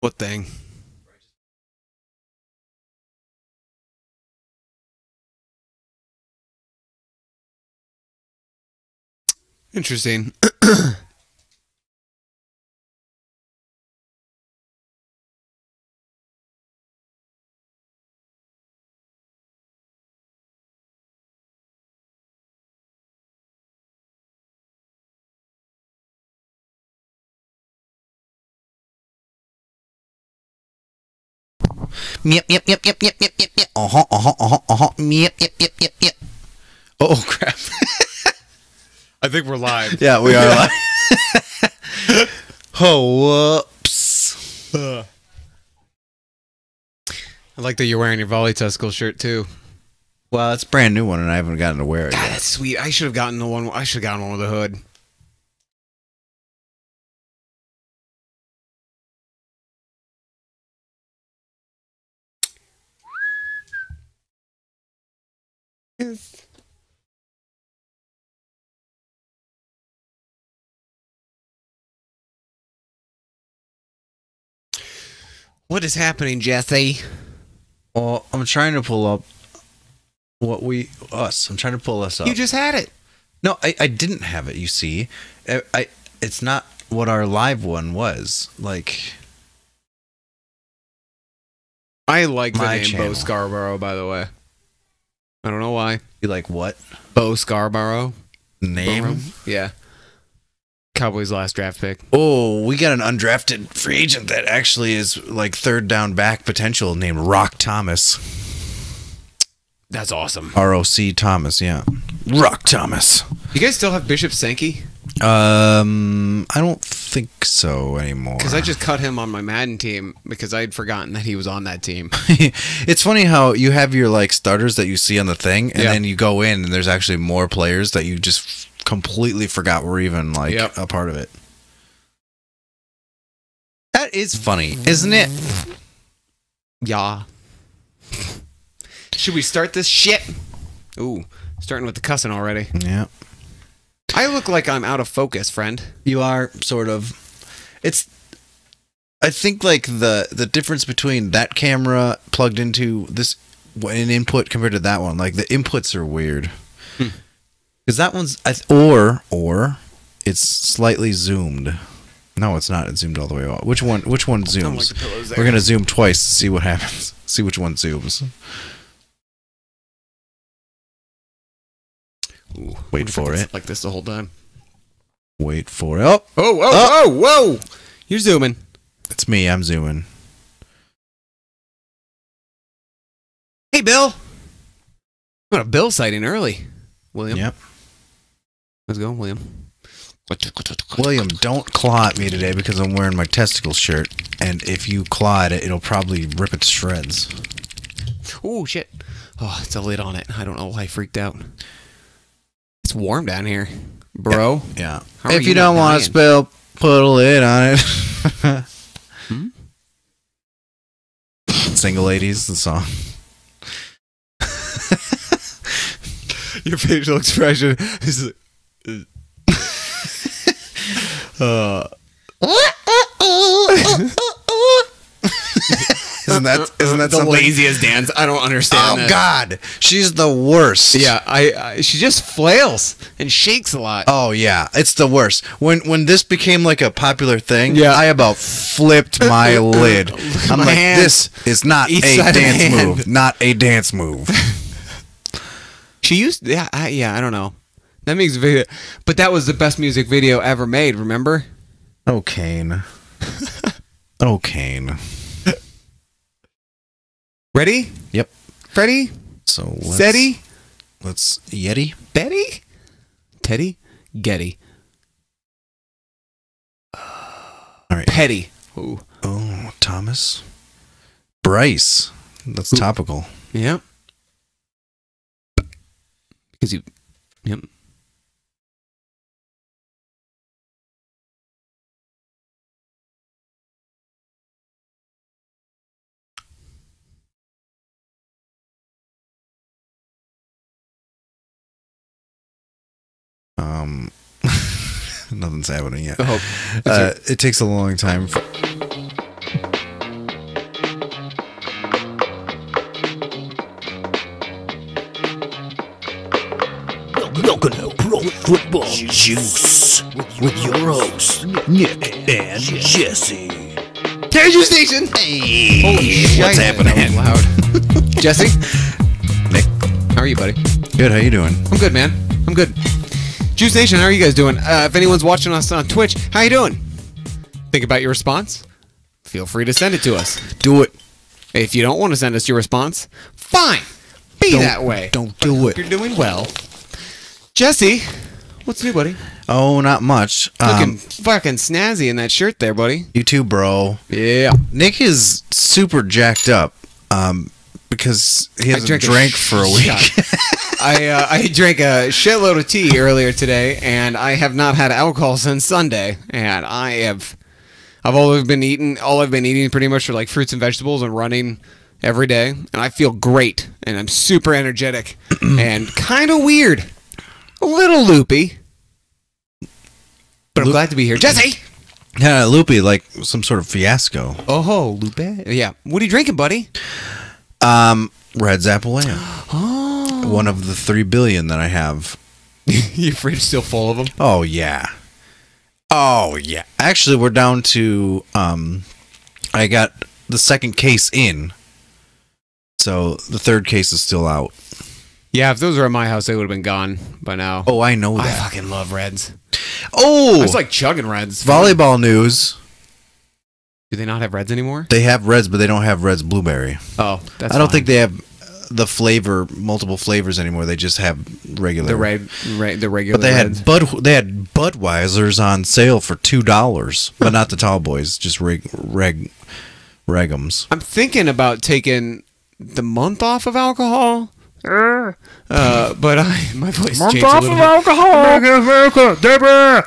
What thing? Interesting. Meep, meep, meep, meep, meep, meep, meep, meep. Meep, meep, meep, meep, meep. Oh, crap. I think we're live. Yeah, we are live. Oh, whoops. I like that you're wearing your Volley Testicle shirt too. Well, it's a brand new one, and I haven't gotten to wear it God, yet. that's sweet. I should have gotten the one. I should have gotten one with a hood. Yes. What is happening, Jesse? Well, I'm trying to pull up I'm trying to pull us up. You just had it. No, I didn't have it, you see. It's not what our live one was. Like, I like the My name channel. Bo Scarborough, by the way. I don't know why. you like what? Bo Scarborough. Name? Yeah. Cowboys' last draft pick. Oh, we got an undrafted free agent that actually is like third down back potential named Rock Thomas. That's awesome. R-O-C Thomas, yeah. Rock Thomas. You guys still have Bishop Sankey? I don't think so anymore. Because I just cut him on my Madden team because I'd forgotten that he was on that team. It's funny how you have your like starters that you see on the thing, and Yeah. then you go in and there's actually more players that you just completely forgot were even like Yep. a part of it. That is funny, isn't it? Yeah. Should we start this shit? Ooh, starting with the cussing already. Yeah. I look like I'm out of focus, friend. You are sort of. I think like the difference between that camera plugged into this an input compared to that one, like the inputs are weird. Because that one's or it's slightly zoomed. No, it's not. It's zoomed all the way out. Which one? Which one I don't like zooms? the pillows there. We're gonna zoom twice to see what happens. See which one zooms. Ooh, Wait what if for it's it. like this the whole time. Wait for it. Oh, Oh, whoa, Oh. whoa, whoa! You're zooming. it's me. I'm zooming. Hey, Bill. Got a Bill sighting early. William. Yep. Let's go, William. William, don't claw at me today because I'm wearing my testicle shirt, and if you claw at it, it'll probably rip it to shreds. Oh, shit. Oh, it's a lid on it. I don't know why I freaked out. It's warm down here, bro. Yeah. How are If you you don't not want dying? to spill, put a lid on it. Single ladies, the song. Your facial expression is. Isn't that the something? laziest dance? I don't understand. Oh that. God, she's the worst. Yeah, I she just flails and shakes a lot. Oh yeah, it's the worst. When this became like a popular thing, Yeah. I about flipped my lid. I'm my like, hand. this is not Each a side of the dance hand. move. Not a dance move. She used, I don't know. That makes video, but that was the best music video ever made. Remember? Oh Kane. Oh Kane. Ready? Yep. Freddie? So Steady? let's Yeti. Betty? Teddy? Getty? All right. Petty. Ooh. Oh, Thomas. Bryce. That's topical. Yep. Because you. Yep. Nothing's happening yet. I hope. It takes a long time. Juice with your hosts, Nick and Jesse. Taser Station! Hey, Holy shit, what's happening? that was loud. Jesse? Nick, How are you, buddy? good. How you doing? I'm good, man. I'm good. Juice Nation, how are you guys doing? If anyone's watching us on Twitch, how you doing? Think about your response. Feel free to send it to us. Do it. If you don't want to send us your response, fine. Be that way. Don't do it. You're doing well. Jesse, what's new, buddy? Oh, not much. Looking fucking snazzy in that shirt there, buddy. You too, bro. Yeah. Nick is super jacked up because he hasn't drank for a week. I drank a shitload of tea earlier today, and I have not had alcohol since Sunday. And I've always been eating. All I've been eating pretty much are like fruits and vegetables and running every day, and I feel great, and I'm super energetic, and kind of weird, a little loopy. But I'm glad to be here, Jesse. Yeah, loopy, like some sort of fiasco. Oh, loopy. Yeah. What are you drinking, buddy? Red's Apple Ale. Oh. One of the 3 billion that I have. Your fridge still full of them? Oh yeah. Oh yeah. Actually, we're down to I got the second case in. So the third case is still out. Yeah, if those were at my house, they would have been gone by now. Oh, I know I that. fucking love Reds. Oh, I was like chugging Reds. volleyball news. Do they not have Reds anymore? They have Reds, but they don't have Reds Blueberry. Oh, that's I don't fine. think they have the flavor, multiple flavors anymore. They just have regular. the regular. But they Reds. had Budweisers on sale for $2, but not the tall boys, just regums. I'm thinking about taking the month off of alcohol. But my voice changed a little bit. alcohol. Deborah,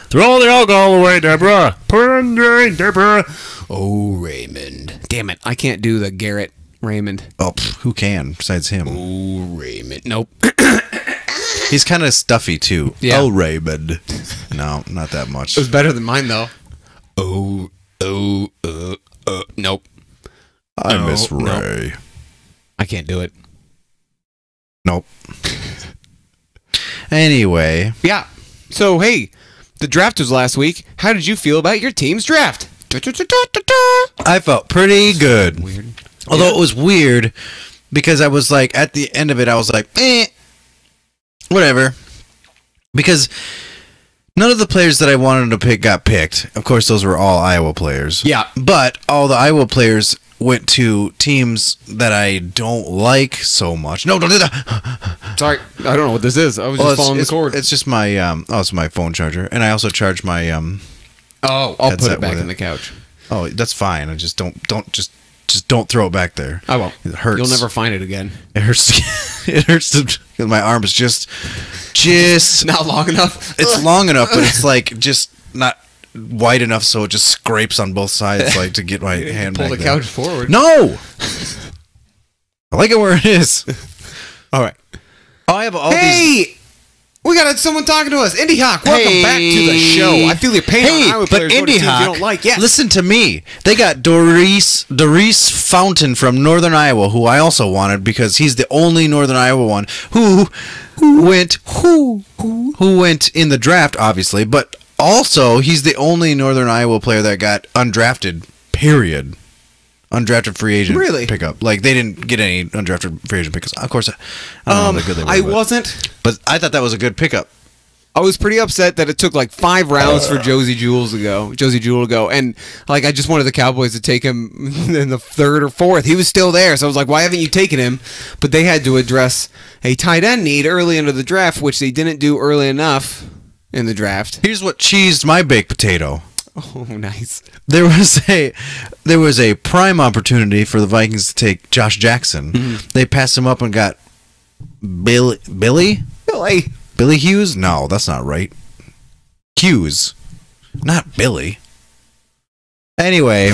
throw all the alcohol away, Deborah. Put it in the drain, Deborah. Oh, Raymond. Damn it. I can't do the Garrett Raymond. Oh, who can besides him? Oh, Raymond. Nope. He's kind of stuffy too. Yeah. Oh, Raymond. No, not that much. It was better than mine, though. Nope. I miss no. Ray. I can't do it. Nope. Anyway, Yeah. So, hey, the draft was last week. How did you feel about your team's draft? I felt pretty good. Weird. Although it was weird because I was like, at the end of it, I was like, whatever. Because none of the players that I wanted to pick got picked. Of course, those were all Iowa players. Yeah. But all the Iowa players went to teams that I don't like so much. No, don't do that. Sorry. I don't know what this is. I was just following the cord. It's just my it's my phone charger, and I also charge my Oh, I'll put headset it back with in it. the couch. Oh, that's fine. I just don't throw it back there. I won't. It hurts. You'll never find it again. It hurts. It hurts to, my arm is just Not long enough. it's long enough, but it's like just not wide enough, so it just scrapes on both sides, like to get my hand Pull back the there. couch forward. No, I like it where it is. All right. Oh, I have all these. Hey! We got someone talking to us. Indy Hawk, welcome back to the show. I feel your pain on Iowa but players going to Indy teams Hawk, you don't like. Yes. listen to me. They got Doris Fountain from Northern Iowa, who I also wanted because he's the only Northern Iowa one who went in the draft, obviously, but also he's the only Northern Iowa player that got undrafted. Period. Undrafted free agent Really? pickup. Like they didn't get any undrafted free agent pickups. Of course, I don't know how good they were. I but- wasn't. but I thought that was a good pickup. I was pretty upset that it took like 5 rounds for Josie Jewell to go, and like I just wanted the Cowboys to take him in the 3rd or 4th. He was still there, so I was like, why haven't you taken him? But they had to address a tight end need early into the draft, which they didn't do early enough in the draft. Here's what cheesed my baked potato. Oh, nice. There was a prime opportunity for the Vikings to take Josh Jackson. Mm-hmm. They passed him up and got Billy Hughes. No, that's not right. Hughes, not Billy. Anyway,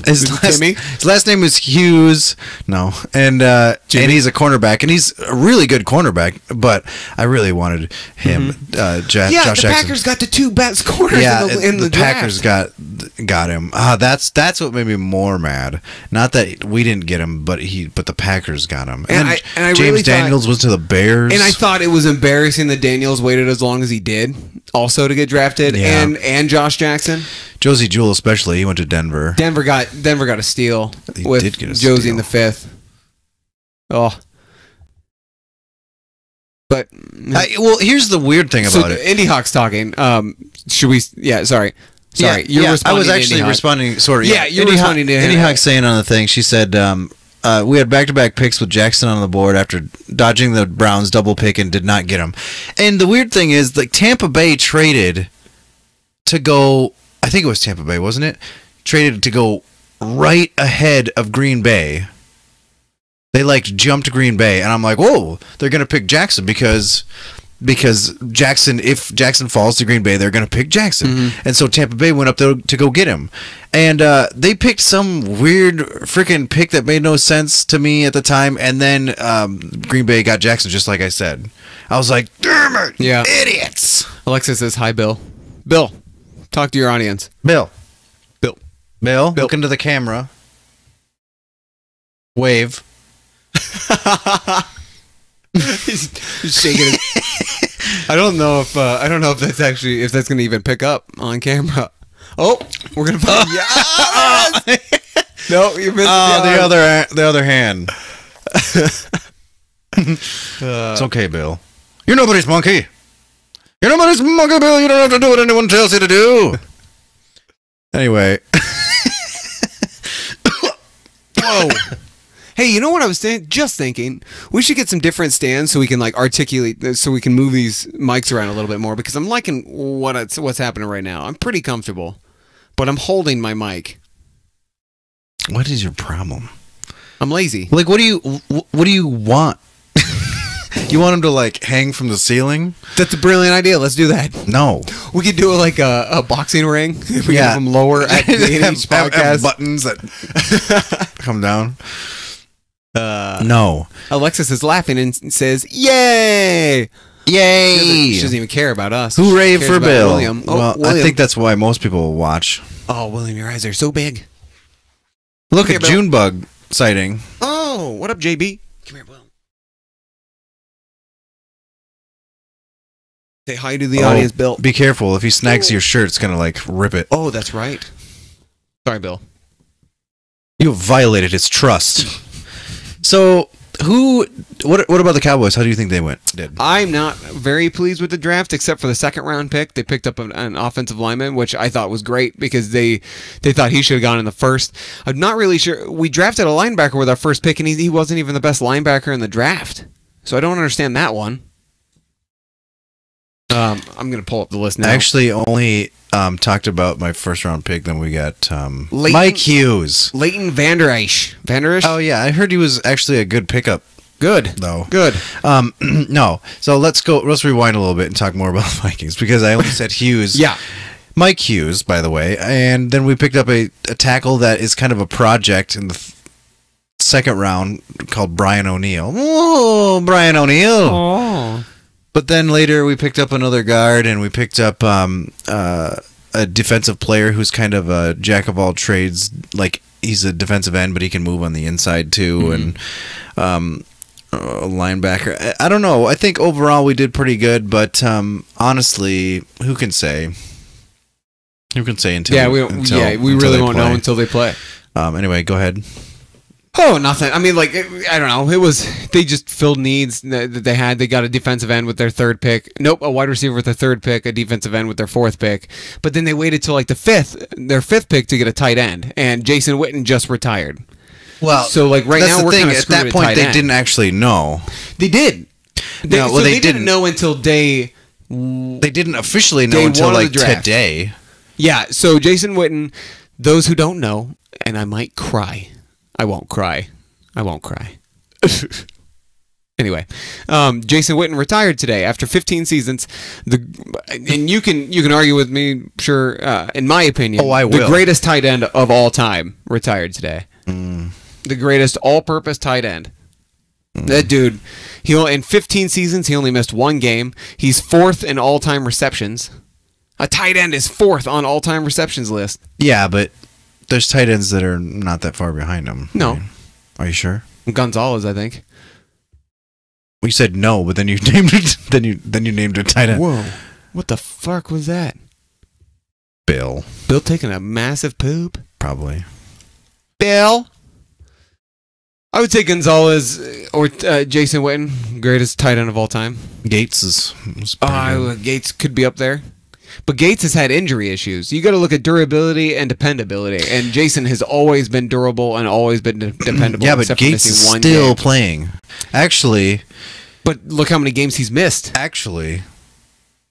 his last name is Hughes. No, and he's a cornerback, and he's a really good cornerback. But I really wanted him, Josh Yeah, the Jackson. Packers got the 2 best corners in the draft. Packers got got him. That's what made me more mad. Not that we didn't get him, but the Packers got him. And I James really Daniels went to the Bears. And I thought it was embarrassing that Daniels waited as long as he did, also to get drafted, Yeah. and Josh Jackson. Josie Jewell especially, he went to Denver. Denver got a steal He with did get a Josie steal. in the 5th. Oh. But Well, here's the weird thing so about it. Indie Hawks talking. Should we? Yeah, sorry. You're I responding was to actually Indie Hawk. responding. Sort of. Yeah, you're responding to Indie him. Hawk saying on the thing. She said, "We had back-to-back picks with Jackson on the board after dodging the Browns double pick and did not get him." And the weird thing is, like Tampa Bay traded to go. I think it was Tampa Bay, wasn't it? Traded to go right ahead of Green Bay. They jumped Green Bay, and I'm like, whoa, they're gonna pick Jackson because Jackson, if Jackson falls to Green Bay, they're gonna pick Jackson, and so Tampa Bay went up there to go get him, and they picked some weird freaking pick that made no sense to me at the time, and then Green Bay got Jackson just like I said. I was like, damn it, Yeah. idiots. Alexa says hi, Bill. Bill, talk to your audience. Bill, Bill. look into the camera. Wave. He's shaking it. I don't know if that's gonna even pick up on camera. Oh, we're gonna find No, you missed The other hand. It's okay, Bill. You're nobody's monkey. You're nobody's monkey, Bill. You don't have to do what anyone tells you to do. Anyway. Whoa. Hey, you know what I was just thinking? We should get some different stands so we can articulate, so we can move these mics around a little bit more, because I'm liking what's happening right now. I'm pretty comfortable, but I'm holding my mic. What is your problem? I'm lazy. Like, what do you want? You want him to hang from the ceiling? That's a brilliant idea. Let's do that. No. We could do a boxing ring. If we Yeah. have them lower at the end of each have podcast. buttons that come down. No. Alexis is laughing and says, "Yay!" Yay! She doesn't even care about us. Hooray She cares for about Bill. William. Oh, Well, William. I think that's why most people watch. Oh, William, your eyes are so big. Look Here, at Bill. Junebug sighting. Oh, what up, JB? Come here, Will. Say hi to the audience, Bill. Be careful. If he snags your shirt, it's going to rip it. Oh, that's right. Sorry, Bill. You have violated his trust. So, what about the Cowboys? How do you think they did? I'm not very pleased with the draft, except for the second round pick. They picked up an offensive lineman, which I thought was great because they thought he should have gone in the first. I'm not really sure. We drafted a linebacker with our first pick, and he wasn't even the best linebacker in the draft. So I don't understand that one. I'm going to pull up the list now. I actually only talked about my first round pick. Then we got Leighton- Mike Hughes. Leighton Vander Esch. Vander Esch? Oh yeah, I heard he was actually a good pickup. Good. Though. Good. No. So let's rewind a little bit and talk more about the Vikings because I only said Hughes. Yeah. Mike Hughes, by the way, and then we picked up a tackle that is kind of a project in the second round called Brian O'Neill. Oh, Brian O'Neill. Oh. But then later we picked up another guard and we picked up a defensive player who's kind of a jack of all trades. Like he's a defensive end, but he can move on the inside too. And a linebacker. I don't know. I think overall we did pretty good, but honestly, who can say? Who can say until? We really they won't know play. until they play. Anyway, go ahead. Oh, nothing. I mean, I don't know. They just filled needs that they had. They got a defensive end with their third pick. Nope, a wide receiver with their third pick, a defensive end with their fourth pick. But then they waited till their fifth pick to get a tight end, and Jason Witten just retired. Well, So, right that's now the we're thing. kind of At screwed that at point, tight they end. didn't actually know. They did. No, well, they didn't didn't. know until day. They didn't officially know Day until one of the draft. today. Yeah. So Jason Witten. Those who don't know, and I might cry. I won't cry. Anyway, Jason Witten retired today after 15 seasons. And you can argue with me, sure. In my opinion, I the will. greatest tight end of all time retired today. The greatest all-purpose tight end. That dude, in 15 seasons he only missed one game. He's fourth in all-time receptions. A tight end is 4th on all-time receptions list. Yeah, but there's tight ends that are not that far behind him. No. I mean, are you sure? Gonzalez, I think. Well, you said no, but then you named it. Then you named a tight end. Whoa. What the fuck was that? Bill, Bill taking a massive poop? probably. Bill? I would say Gonzalez or Jason Witten, greatest tight end of all time. Gates was pretty good. Gates could be up there. But Gates has had injury issues. You got to look at durability and dependability. And Jason has always been durable and always been dependable. Yeah, but except for Gates is missing one still game. playing. Actually, But look how many games he's missed.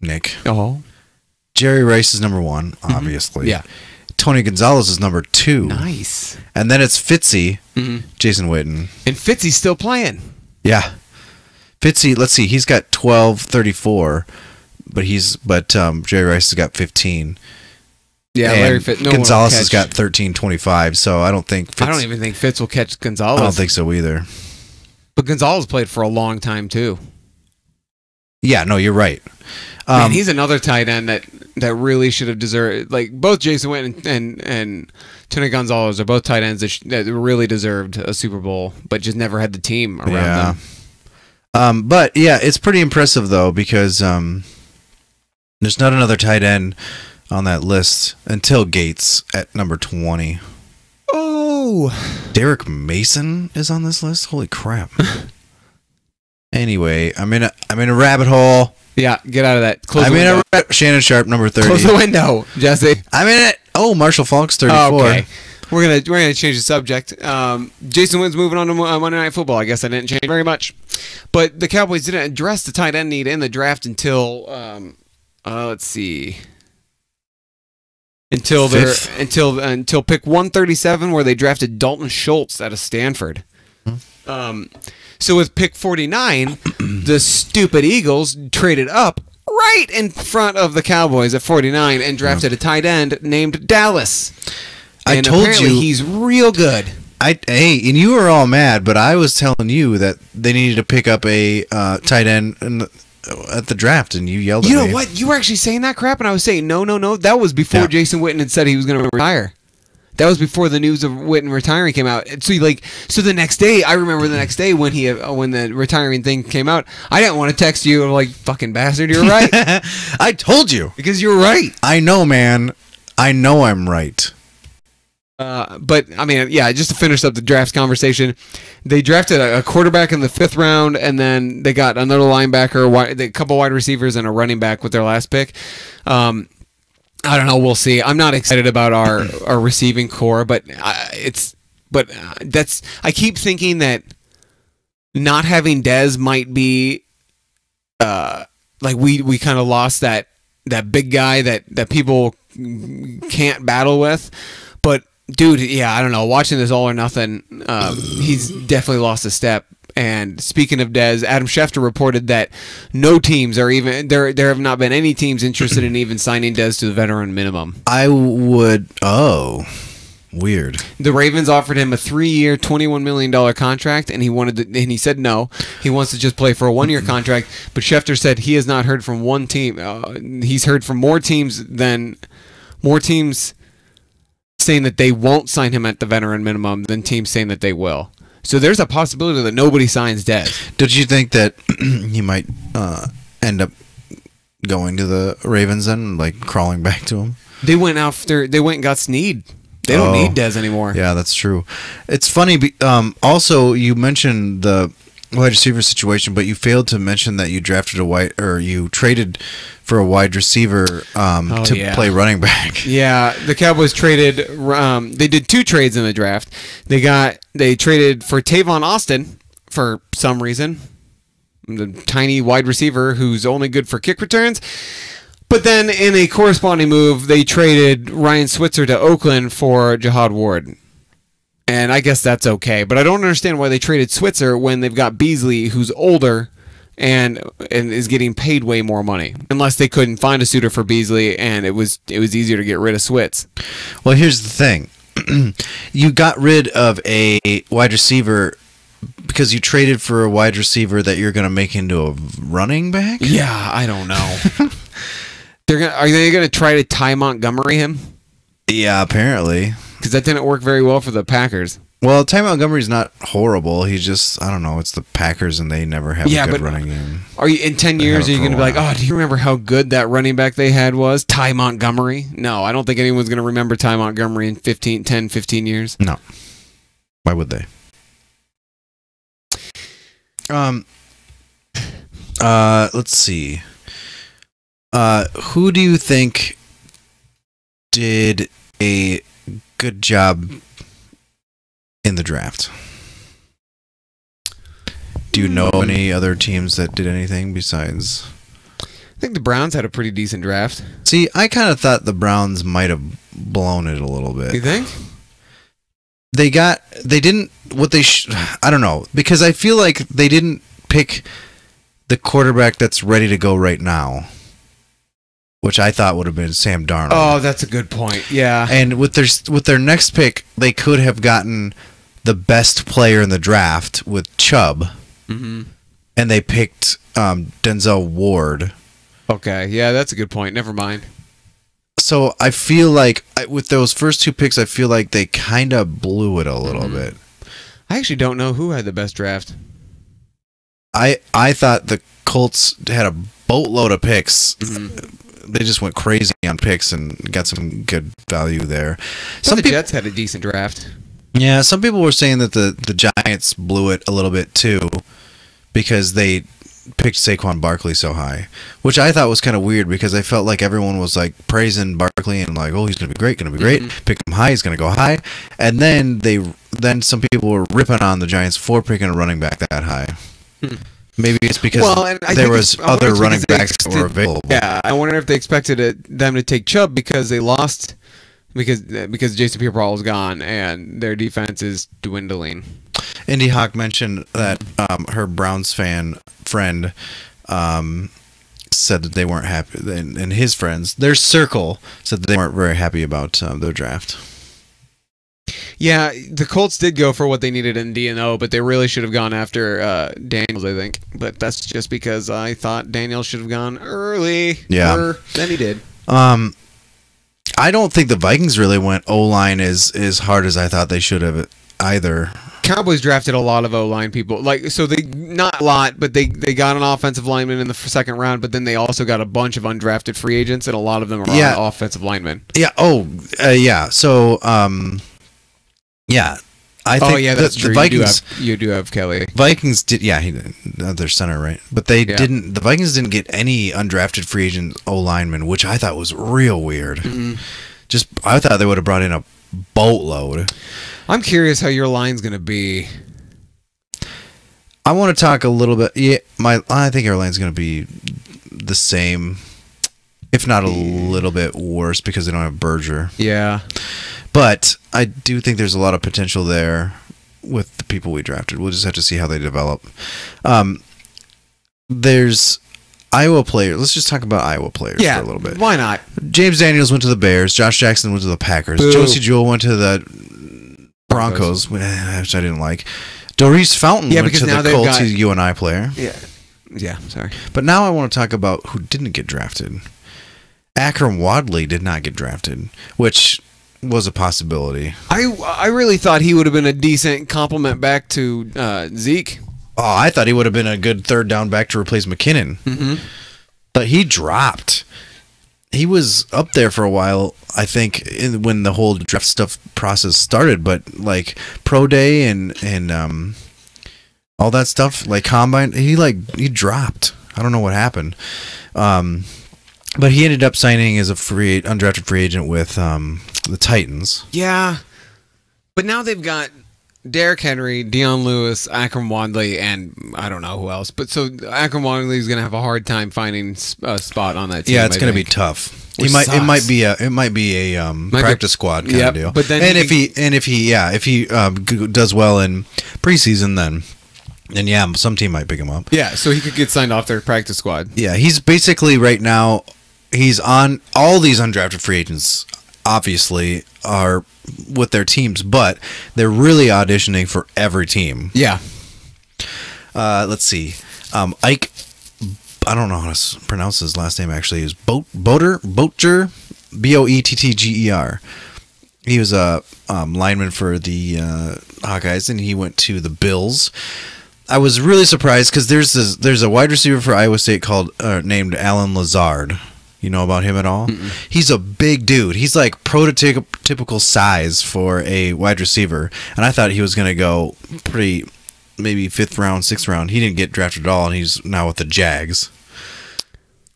Nick, Oh. Jerry Rice is number 1, obviously. Yeah. Tony Gonzalez is number 2. Nice. And then it's Fitzy, Mhm. Jason Witten. And Fitzy's still playing. Yeah. Fitzy, let's see, he's got 12.34, but Jerry Rice has got 15. Yeah, and Larry Fitz. No Gonzalez one will has catch- got 13.25, so I don't think Fitz, I don't even think Fitz will catch Gonzalez. I don't think so either. But Gonzalez played for a long time too. Yeah, no, you're right. Man, he's another tight end that really should have deserved. Like both Jason Witten and Tony Gonzalez are both tight ends that really deserved a Super Bowl, but just never had the team around them. But yeah, it's pretty impressive though because there's not another tight end on that list until Gates at number 20. Oh, Derek Mason is on this list. Holy crap! Anyway, I'm in a rabbit hole. yeah, get out of that. Close I'm the in window. Shannon Sharp, number 30. Close the window, Jesse. I'm in it. Oh, Marshall Falk's 34. Okay. We're gonna change the subject. Jason Witten's moving on to Monday Night Football. I guess I didn't change very much, but the Cowboys didn't address the tight end need in the draft until let's see, until pick 137, where they drafted Dalton Schultz out of Stanford. So with pick 49, the stupid Eagles traded up right in front of the Cowboys at 49 and drafted a tight end named Dallas. I And told apparently you he's real good. Hey, and you were all mad, but I was telling you that they needed to pick up a tight end at the draft, and you yelled at You me. know what? You were actually saying that crap, and I was saying no. That was before Yeah. Jason Witten had said he was going to retire. That was before the news of Witten retiring came out. So the next day, I remember the next day when the retiring thing came out, I didn't want to text you. I'm like, fucking bastard, you're right. I told you. Because you're right. I know, man. I know I'm right. But I mean, yeah, just to finish up the draft conversation, they drafted a quarterback in the 5th round, and then they got another linebacker, a couple wide receivers, and a running back with their last pick. I don't know. We'll see. I'm not excited about our receiving core, but I keep thinking that not having Dez might be like we kind of lost that big guy that people can't battle with, but. Dude, yeah, I don't know. Watching this All or Nothing, he's definitely lost a step. And speaking of Dez, Adam Schefter reported that no teams are even there have not been any teams interested in even signing Dez to the veteran minimum. I would. Oh, weird. The Ravens offered him a 3-year, $21 million contract, and he said no. He wants to just play for a 1-year contract. But Schefter said he has not heard from one team. He's heard from more teams saying that they won't sign him at the veteran minimum than teams saying that they will. So there's a possibility that nobody signs Dez. Did you think that he might end up going to the Ravens and like crawling back to him? They went and got Snead. They don't need Dez anymore. Yeah, that's true. It's funny. Also, you mentioned the wide receiver situation, but you failed to mention that you you traded for a wide receiver to play running back. Yeah, the Cowboys traded. They did 2 trades in the draft. They traded for Tavon Austin for some reason, the tiny wide receiver who's only good for kick returns. But then in a corresponding move, they traded Ryan Switzer to Oakland for Jihad Ward. And I guess that's okay. But I don't understand why they traded Switzer when they've got Beasley, who's older and is getting paid way more money. Unless they couldn't find a suitor for Beasley, and it was easier to get rid of Switz. Well, here's the thing. You got rid of a wide receiver because you traded for a wide receiver that you're going to make into a running back? Yeah, I don't know. Are they gonna try to Ty Montgomery him? Yeah, apparently. Because that didn't work very well for the Packers. Well, Ty Montgomery's not horrible. He's just, I don't know, it's the Packers and they never have a good running game. Are you in 10 years? Are you going to be like, oh, do you remember how good that running back they had was? Ty Montgomery? No, I don't think anyone's going to remember Ty Montgomery in 10, 15 years. No. Why would they? Let's see. Who do you think did a good job in the draft? Do you know any other teams that did anything besides? I think the Browns had a pretty decent draft. See, I kind of thought the Browns might have blown it a little bit. You think? I don't know, because I feel like they didn't pick the quarterback that's ready to go right now, which I thought would have been Sam Darnold. Oh, that's a good point. Yeah. And with their next pick, they could have gotten the best player in the draft with Chubb, and they picked Denzel Ward. Okay, yeah, that's a good point. Never mind. So I feel like with those first two picks, I feel like they kind of blew it a little bit. I actually don't know who had the best draft. I thought the Colts had a boatload of picks. They just went crazy on picks and got some good value there. The Jets had a decent draft. Yeah, some people were saying that the Giants blew it a little bit too because they picked Saquon Barkley so high, which I thought was kind of weird because I felt like everyone was like praising Barkley and like, oh, he's gonna be great, pick him high, he's gonna go high, and then some people were ripping on the Giants for picking a running back that high. Maybe it's because there was other running backs that were available. Yeah, I wonder if they expected them to take Chubb because they lost because Jason Pierre-Paul is gone and their defense is dwindling. Indy Hawk mentioned that her Browns friend said that they weren't happy, and his friends, their circle, said that they weren't very happy about their draft. Yeah, the Colts did go for what they needed in D&O, but they really should have gone after Daniels, I think. But that's just because I thought Daniels should have gone early. Yeah. Then he did. I don't think the Vikings really went O-line as hard as I thought they should have either. Cowboys drafted a lot of O-line people. So they not a lot, but they got an offensive lineman in the second round, but then they also got a bunch of undrafted free agents, and a lot of them are offensive linemen. Yeah. Yeah. So, yeah. I think that's true. The Vikings, you do have Kelly. Vikings did, their center, right? But they didn't. The Vikings didn't get any undrafted free agent O-linemen, which I thought was real weird. I thought they would have brought in a boatload. I'm curious how your line's going to be. I want to talk a little bit. Yeah, I think our line's going to be the same, if not a little bit worse, because they don't have Berger. Yeah. But I do think there's a lot of potential there with the people we drafted. We'll just have to see how they develop. There's Iowa players. Let's just talk about Iowa players for a little bit. Why not? James Daniels went to the Bears. Josh Jackson went to the Packers. Boo. Josie Jewell went to the Broncos, which I didn't like. Doris Fountain went to the Colts. He's a UNI player. Yeah, sorry. But now I want to talk about who didn't get drafted. Akram Wadley did not get drafted, which was a possibility. I really thought he would have been a decent compliment back to Zeke. Oh, I thought he would have been a good third down back to replace McKinnon. But he dropped. He was up there for a while, I think, when the whole draft stuff process started. But like pro day and all that stuff, like combine, he dropped. I don't know what happened. But he ended up signing as a undrafted free agent with the Titans. Yeah, but now they've got Derrick Henry, Dion Lewis, Akram Wadley, and I don't know who else. But so Akram Wadley is going to have a hard time finding a spot on that team. Yeah, it's going to be tough. It might be a practice squad kind of deal. But then if he does well in preseason, then some team might pick him up. Yeah, so he could get signed off their practice squad. Yeah, he's basically right now. He's on all these undrafted free agents. Obviously, are with their teams, but they're really auditioning for every team. Yeah. Let's see. Ike I don't know how to pronounce his last name actually. Is Boettger, Boettger. He was a lineman for the Hawkeyes, and he went to the Bills. I was really surprised because there's a wide receiver for Iowa State called named Alan Lazard. You know about him at all? Mm-mm. He's a big dude. He's like prototypical size for a wide receiver, and I thought he was going to go pretty, maybe 5th round, 6th round. He didn't get drafted at all, and he's now with the Jags.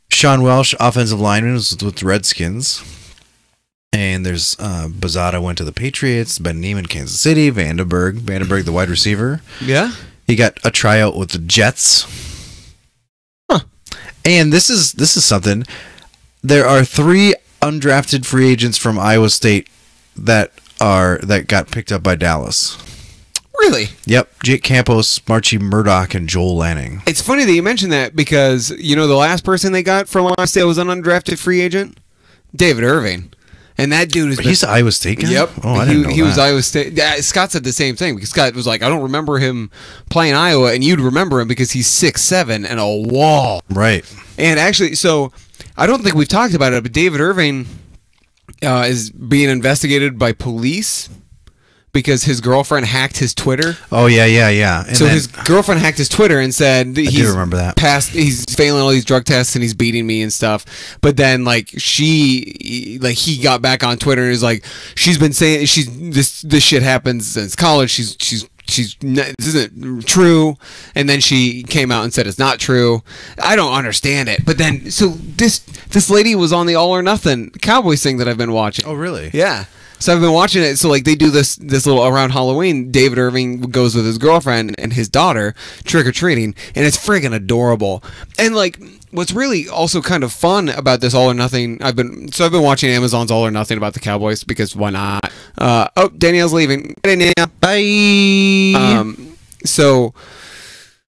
Sean Welsh, offensive lineman, was with the Redskins. And there's Bazada went to the Patriots. Ben Neiman, Kansas City. Vandenberg, the wide receiver. Yeah. He got a tryout with the Jets. Huh. And this is something. There are 3 undrafted free agents from Iowa State that got picked up by Dallas. Really? Yep. Jake Campos, Marchie Murdoch, and Joel Lanning. It's funny that you mentioned that because, you know, the last person they got from Iowa State was an undrafted free agent? David Irving. And that dude is... He's the Iowa State guy? Yep. Oh, I didn't know he was Iowa State. Yeah, Scott said the same thing because Scott was like, I don't remember him playing Iowa, and you'd remember him because he's 6'7" and a wall. Right. And actually, so I don't think we've talked about it, but David Irving is being investigated by police because his girlfriend hacked his Twitter. Oh, yeah. And so his girlfriend hacked his Twitter and said do remember that. He's failing all these drug tests and he's beating me and stuff. But then he got back on Twitter and is like, she's been saying this shit happens since college. This isn't true. And then she came out and said it's not true. I don't understand it. But then so this lady was on the All or Nothing Cowboys thing that I've been watching. Oh, really? Yeah. So I've been watching it. So like they do this little around Halloween. David Irving goes with his girlfriend and his daughter trick or treating, and it's friggin' adorable. And like what's really also kind of fun about this All or Nothing. I've been watching Amazon's All or Nothing about the Cowboys because why not? Danielle's leaving. Danielle, bye.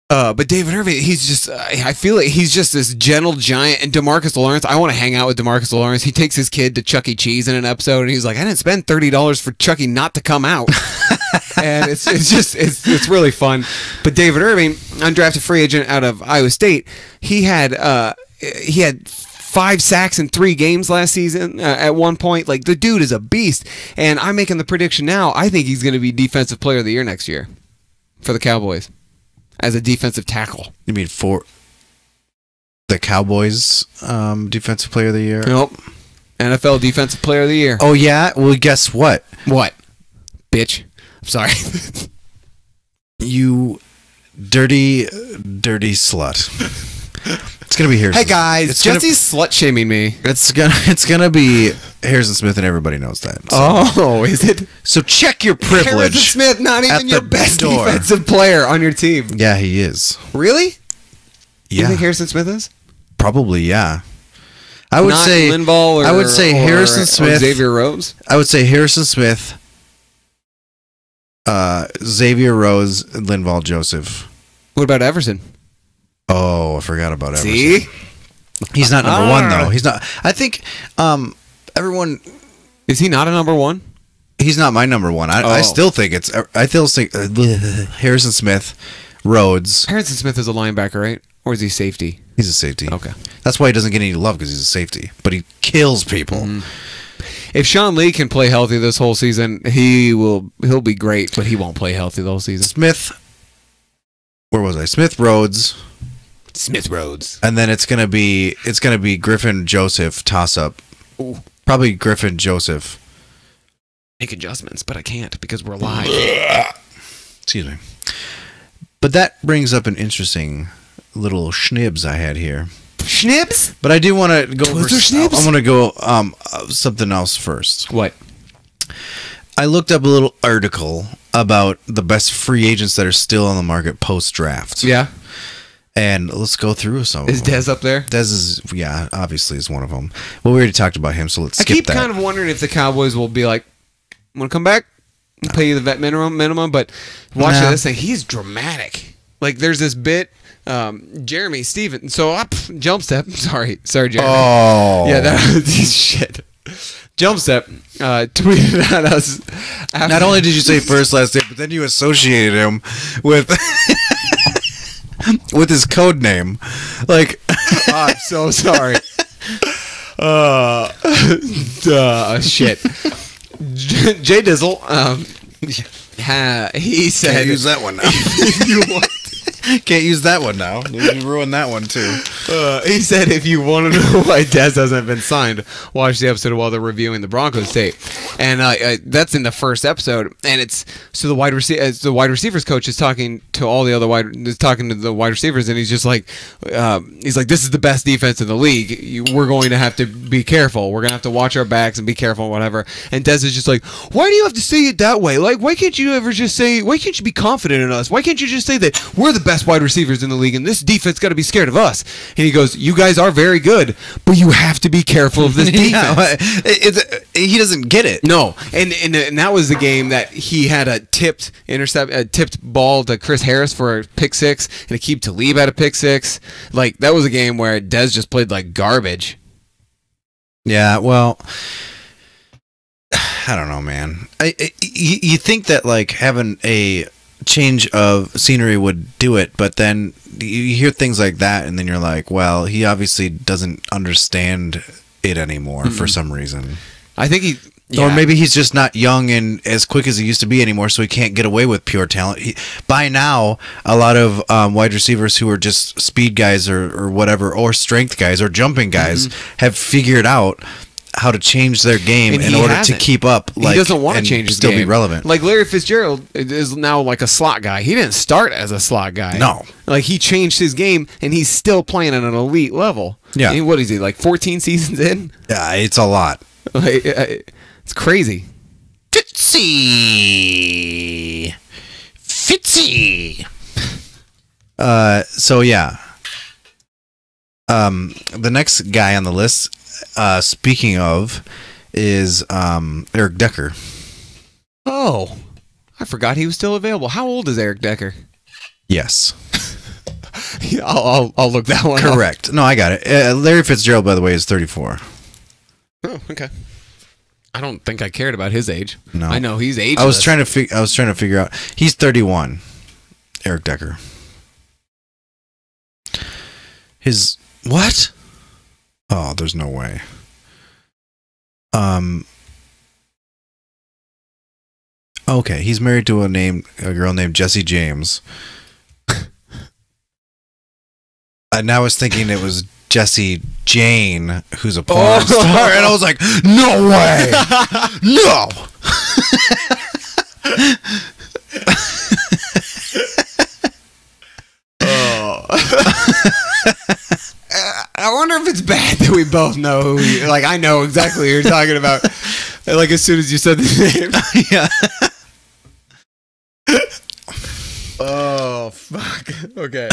But David Irving, he's just, I feel like he's just this gentle giant. And DeMarcus Lawrence, I want to hang out with DeMarcus Lawrence. He takes his kid to Chuck E. Cheese in an episode, and he's like, I didn't spend $30 for Chucky not to come out. And it's really fun. But David Irving, undrafted free agent out of Iowa State, he had 5 sacks in 3 games last season at one point. Like, the dude is a beast. And I'm making the prediction now, I think he's going to be Defensive Player of the Year next year for the Cowboys. As a defensive tackle. You mean for the Cowboys Defensive Player of the Year? Nope. NFL Defensive Player of the Year. Oh, yeah? Well, guess what? What? Bitch. I'm sorry. You dirty slut. It's going to be Harrison. Hey, guys. Jesse's slut-shaming me. It's gonna be Harrison Smith, and everybody knows that. So. Oh, is it? So check your privilege. Harrison Smith, not even your best defensive player on your team. Yeah, he is. Really? Yeah. You think Harrison Smith is? Probably, yeah. I would not say Linval I would say Harrison Smith. Xavier Rhodes. I would say Harrison Smith, Xavier Rhodes, and Linval Joseph. What about Everson? Oh, I forgot about Everson. See? He's not number 1 though. He's not. I think everyone. Is he not a number 1? He's not my number 1. I still think it's. I still think Harrison Smith, Rhodes. Harrison Smith is a linebacker, right? Or is he safety? He's a safety. Okay. That's why he doesn't get any love because he's a safety. But he kills people. Mm-hmm. If Sean Lee can play healthy this whole season, he'll be great. But he won't play healthy the whole season. Smith. Where was I? Smith Rhodes. And then it's gonna be Griffin Joseph toss up. Ooh. Probably Griffin Joseph. Make adjustments, but I can't because we're live. Excuse me. But that brings up an interesting little schnibs I had here. Schnibs? But I do want to go. Schnibs? I want to go something else first. What? I looked up a little article about the best free agents that are still on the market post draft. Yeah. And let's go through some of them. Is Dez up there? Dez is, yeah, obviously is one of them. Well, we already talked about him, so let's skip that. I keep kind of wondering if the Cowboys will be like, want to come back? We'll pay you the vet minimum, but watching this thing, he's dramatic. Like, there's this bit, Jeremy Stevens, jump step, sorry, Jeremy. Oh. Yeah, that was shit. Jump step tweeted at us. Not only did you say first, last name, but then you associated him with... with his code name. Like, I'm so sorry. Shit. Jay Dizzle, he said, can't use that one now. Can't use that one now. You ruined that one too. He said, if you want to know why Dez hasn't been signed, watch the episode while they're reviewing the Broncos tape. And that's in the first episode. And it's so the wide receivers coach is talking to all the other talking to the wide receivers, and he's just like, this is the best defense in the league. We're going to have to be careful. We're gonna have to watch our backs and be careful and whatever. And Dez is just like, why do you have to say it that way? Like, why can't you ever just say? Why can't you be confident in us? Why can't you just say that we're the best wide receivers in the league and this defense got to be scared of us? And he goes, you guys are very good, but you have to be careful of this defense. He doesn't get it. No, and that was the game that he had a tipped ball to Chris Harris for a pick six, and Aqib Talib had a pick six. Like, that was a game where Dez just played like garbage. Yeah, well, I don't know, man. You think that like having a change of scenery would do it, but then you hear things like that, and then you're like, well, he obviously doesn't understand it anymore for some reason. I think he. Or maybe he's just not young and as quick as he used to be anymore, so he can't get away with pure talent. By now, a lot of wide receivers who are just speed guys or whatever, or strength guys or jumping guys, have figured out how to change their game in order to keep up. Like, he doesn't want to change his still game. Be relevant. Like Larry Fitzgerald is now like a slot guy. He didn't start as a slot guy. No. Like, he changed his game, and he's still playing at an elite level. Yeah. What is he, like 14 seasons in? Yeah, it's a lot. Like, it's crazy. Fitzy. So yeah. The next guy on the list, speaking of, is Eric Decker. Oh, I forgot he was still available. How old is Eric Decker? Yes. Yeah, I'll look that one up. Correct. No, I got it. Larry Fitzgerald, by the way, is 34. Oh, okay. I don't think I cared about his age. No, I know he's ageless. I was trying to figure out. He's 31. Eric Decker. His what? Oh, there's no way. Okay, he's married to a girl named Jessie James. And I was thinking it was Jessie Jane, who's a porn star, and I was like, no way, no. I wonder if it's bad that we both know who he, like, I know exactly who you're talking about. Like, as soon as you said the name. Yeah. Oh, fuck. Okay.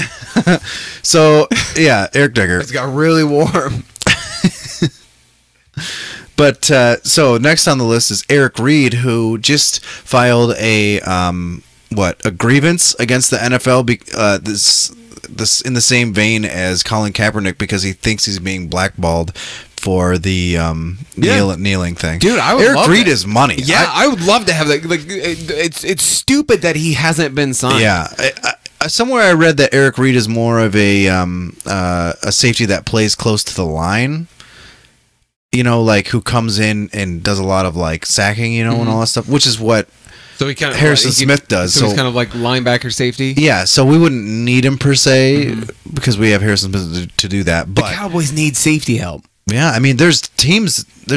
So, yeah, Eric Decker. It's got really warm. But, so, next on the list is Eric Reed, who just filed a grievance against the NFL, this in the same vein as Colin Kaepernick, because he thinks he's being blackballed for the kneeling thing. Dude, I would Eric love Reed that. is money. Yeah, I would love to have that. Like, it's stupid that he hasn't been signed. Yeah. Somewhere I read that Eric Reed is more of a safety that plays close to the line. You know, like, who comes in and does a lot of like sacking, and all that stuff, which is what So he kind of Harrison Smith does. So he's kind of like linebacker safety. Yeah, so we wouldn't need him per se because we have Harrison Smith to do that. But the Cowboys need safety help. yeah, I mean, there's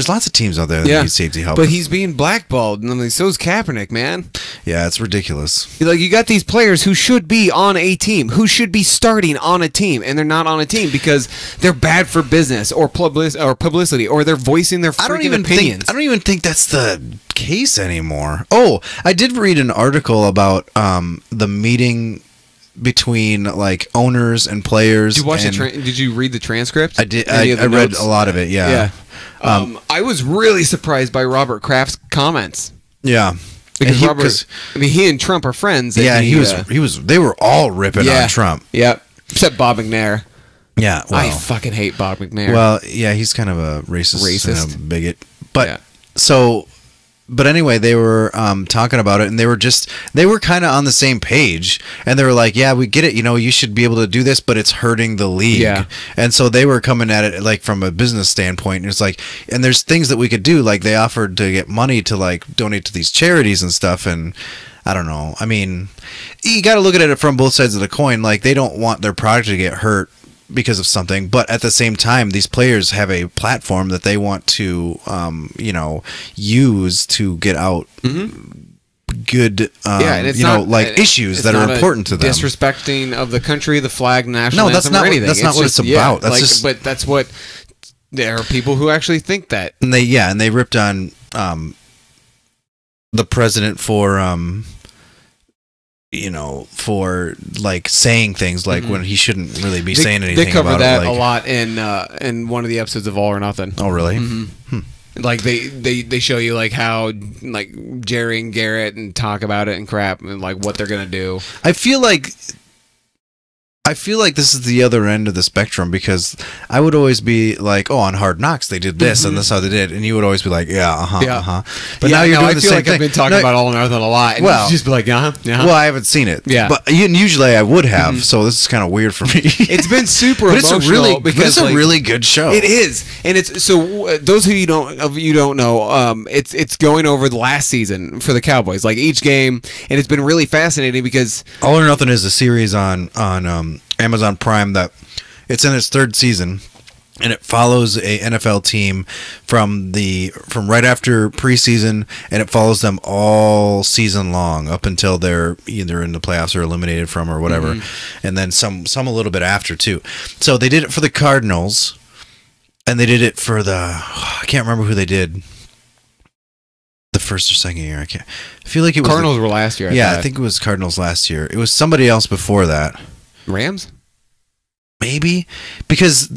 lots of teams out there that need safety help. But he's being blackballed, and I mean, so is Kaepernick, man. Yeah, it's ridiculous. Like, you got these players who should be on a team, who should be starting on a team, and they're not on a team because they're bad for business or publicity, or they're voicing their freaking opinions. I don't even think that's the case anymore. Oh, I did read an article about the meeting between like owners and players. Did you watch did you read the transcript? I did. I read a lot of it. Yeah. Yeah. I was really surprised by Robert Kraft's comments. Yeah. Because he and Trump are friends. Yeah, he was. They were all ripping on Trump. Yep. Except Bob McNair. Yeah. Well, I fucking hate Bob McNair. Well, yeah, he's kind of a racist. And a bigot. But so but anyway, they were talking about it, and they were kind of on the same page, and they were like, yeah, we get it, you should be able to do this, but it's hurting the league. Yeah. And so they were coming at it like from a business standpoint, and it's like, and there's things that we could do, like they offered to get money to like donate to these charities and stuff, and I don't know. I mean, you got to look at it from both sides of the coin. Like, they don't want their product to get hurt because of something, but at the same time, these players have a platform that they want to use to get out good and it's not, like issues that are important to them. Disrespecting of the country, the flag, national no, that's anthem, not or anything. That's not what it's about. That's just, but that's what there are people who actually think that. And they ripped on the president for for like saying things like when he shouldn't really be saying anything. They cover about that it, like, a lot in one of the episodes of All or Nothing. Oh, really? Like they show you like how like Jerry and Garrett and talk about it and crap and like what they're gonna do. I feel like this is the other end of the spectrum, because I would always be like, oh, on Hard Knocks they did this and this is how they did, and you would always be like, yeah. But now you're doing I the feel same like thing. I've been talking about All or Nothing a lot, and Well, you just be like, Well, I haven't seen it. Yeah. But usually I would have, so this is kind of weird for me. It's been super but it's emotional it's a really good show. It is, and it's so those who you don't know, it's going over the last season for the Cowboys, like each game, and it's been really fascinating because All or Nothing is a series on Amazon Prime that it's in its third season, and it follows a NFL team from right after preseason, and it follows them all season long up until they're either in the playoffs or eliminated from or whatever, and then some a little bit after too. So they did it for the Cardinals, and they did it for I can't remember who they did. The first or second year, I feel like it was Cardinals were last year. I think it was Cardinals last year. It was somebody else before that. Rams? Maybe, because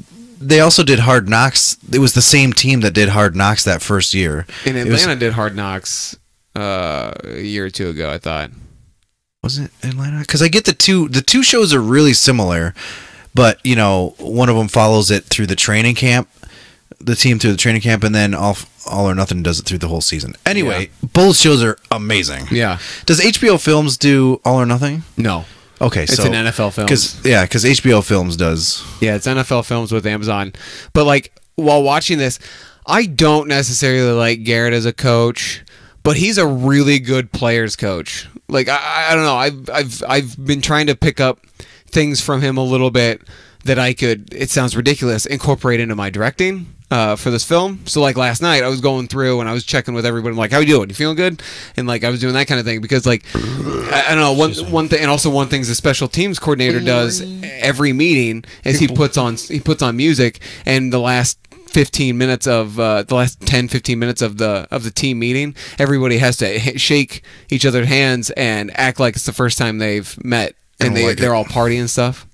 they also did Hard Knocks. It was the same team that did Hard Knocks that first year. And Atlanta did Hard Knocks a year or two ago, I thought. Was it Atlanta? Because I get the two shows are really similar, but one of them follows it through the training camp, the team through the training camp, and then All or Nothing does it through the whole season. Anyway, both shows are amazing. Yeah. Does HBO Films do All or Nothing? No. Okay, it's an NFL film. Because HBO Films does. Yeah, it's NFL Films with Amazon. But like while watching this, I don't necessarily like Garrett as a coach, but he's a really good players coach. Like I don't know, I've been trying to pick up things from him a little bit that I could, it sounds ridiculous, incorporate into my directing for this film. So like last night I was going through and I was checking with everybody. I'm like, how you doing? You feeling good? And like I was doing that kind of thing because like I don't know, one thing, and also one thing the special teams coordinator does every meeting is he puts on music, and the last 15 minutes of the last 10-15 minutes of the team meeting, everybody has to shake each other's hands and act like it's the first time they've met, and they're all partying and stuff.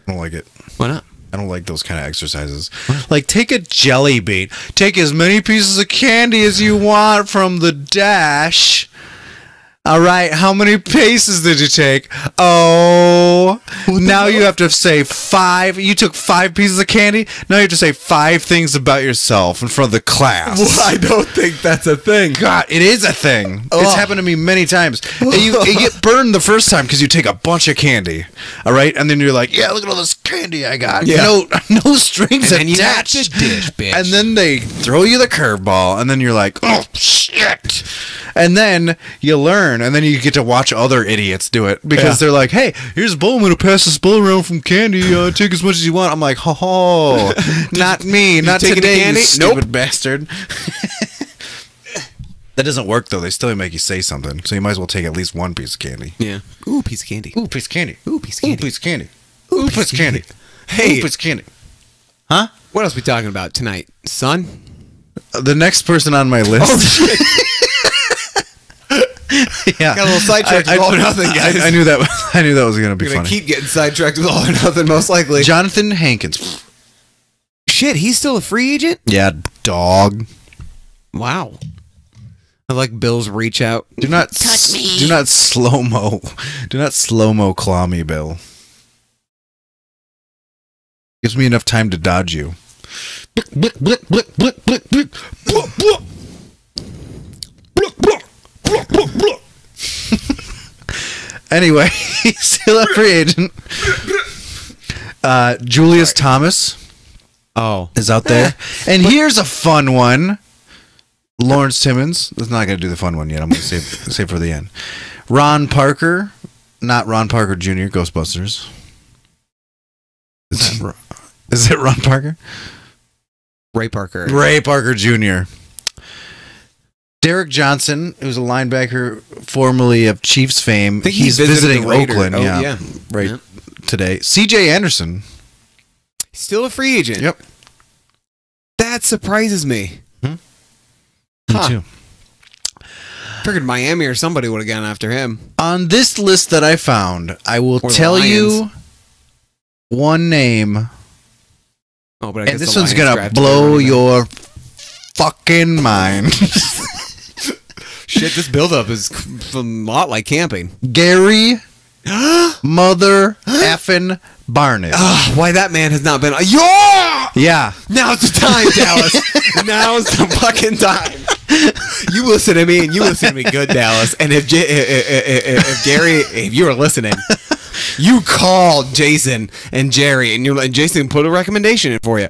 I don't like it. Why not? I don't like those kind of exercises. Like, take a jelly bean. Take as many pieces of candy as you want from the dash. All right, how many paces did you take? Oh, now you have to say 5. You took 5 pieces of candy. Now you have to say 5 things about yourself in front of the class. Well, I don't think that's a thing. God, it is a thing. It's happened to me many times. And you get burned the first time because you take a bunch of candy. All right, and then you're like, yeah, look at all this candy I got. Yeah. No strings and then attached. You have to dish, bitch. And then they throw you the curveball, and then you're like, oh shit. And then you learn, and then you get to watch other idiots do it because they're like, hey, here's a bowl. I'm going to pass this bowl around from candy. Take as much as you want. I'm like, ho, not me. Not today, candy? You stupid bastard. That doesn't work, though. They still make you say something. So you might as well take at least one piece of candy. Yeah. Ooh, piece of candy. Ooh, piece of candy. Ooh, piece of candy. Ooh, piece of candy. Ooh, piece of candy. Hey. Ooh, piece of candy. Huh? What else are we talking about tonight, son? The next person on my list. Oh, shit. Yeah, got a little sidetracked with All or Nothing, guys. I knew that. I knew that was going to be We're gonna funny. keep getting sidetracked with All or Nothing, most likely. Jonathan Hankins. Shit, he's still a free agent? Yeah, dog. Wow. I like Bill's reach out. Do not touch me. Do not slow mo. Do not slow mo claw me, Bill. Gives me enough time to dodge you. Blick, blick, blick, blick, blick, blick, blick, blick, blick. Blick, blick. Anyway, he's still a free agent. Julius Thomas Oh. is out there. And here's a fun one. Lawrence Timmons. Let's not going to do the fun one yet. I'm going to save for the end. Ron Parker. Not Ron Parker Jr., Ghostbusters. Is it Ron Parker? Ray Parker. Ray Parker Jr. Derek Johnson, who's a linebacker formerly of Chiefs fame. I think he He's visited visiting the Raiders. Oakland. Oh, yeah, yeah. right Yeah. today. C.J. Anderson. He's still a free agent. Yep. That surprises me. Me Huh. too. Figured Miami or somebody would have gone after him. On this list that I found, I will Or the tell you Lions. one name, Oh, but I and guess this the one's Lions gonna drafted blow everybody. your fucking mind. Shit, this buildup is a lot like camping. Gary Mother effing Barnett. Ah, why that man has not been. Yeah! Yeah. Now's the time, Dallas. Now's the fucking time. You listen to me, and you listen to me good, Dallas. And if Gary, if you were listening, you called Jason and Jerry, and Jason put a recommendation in for you.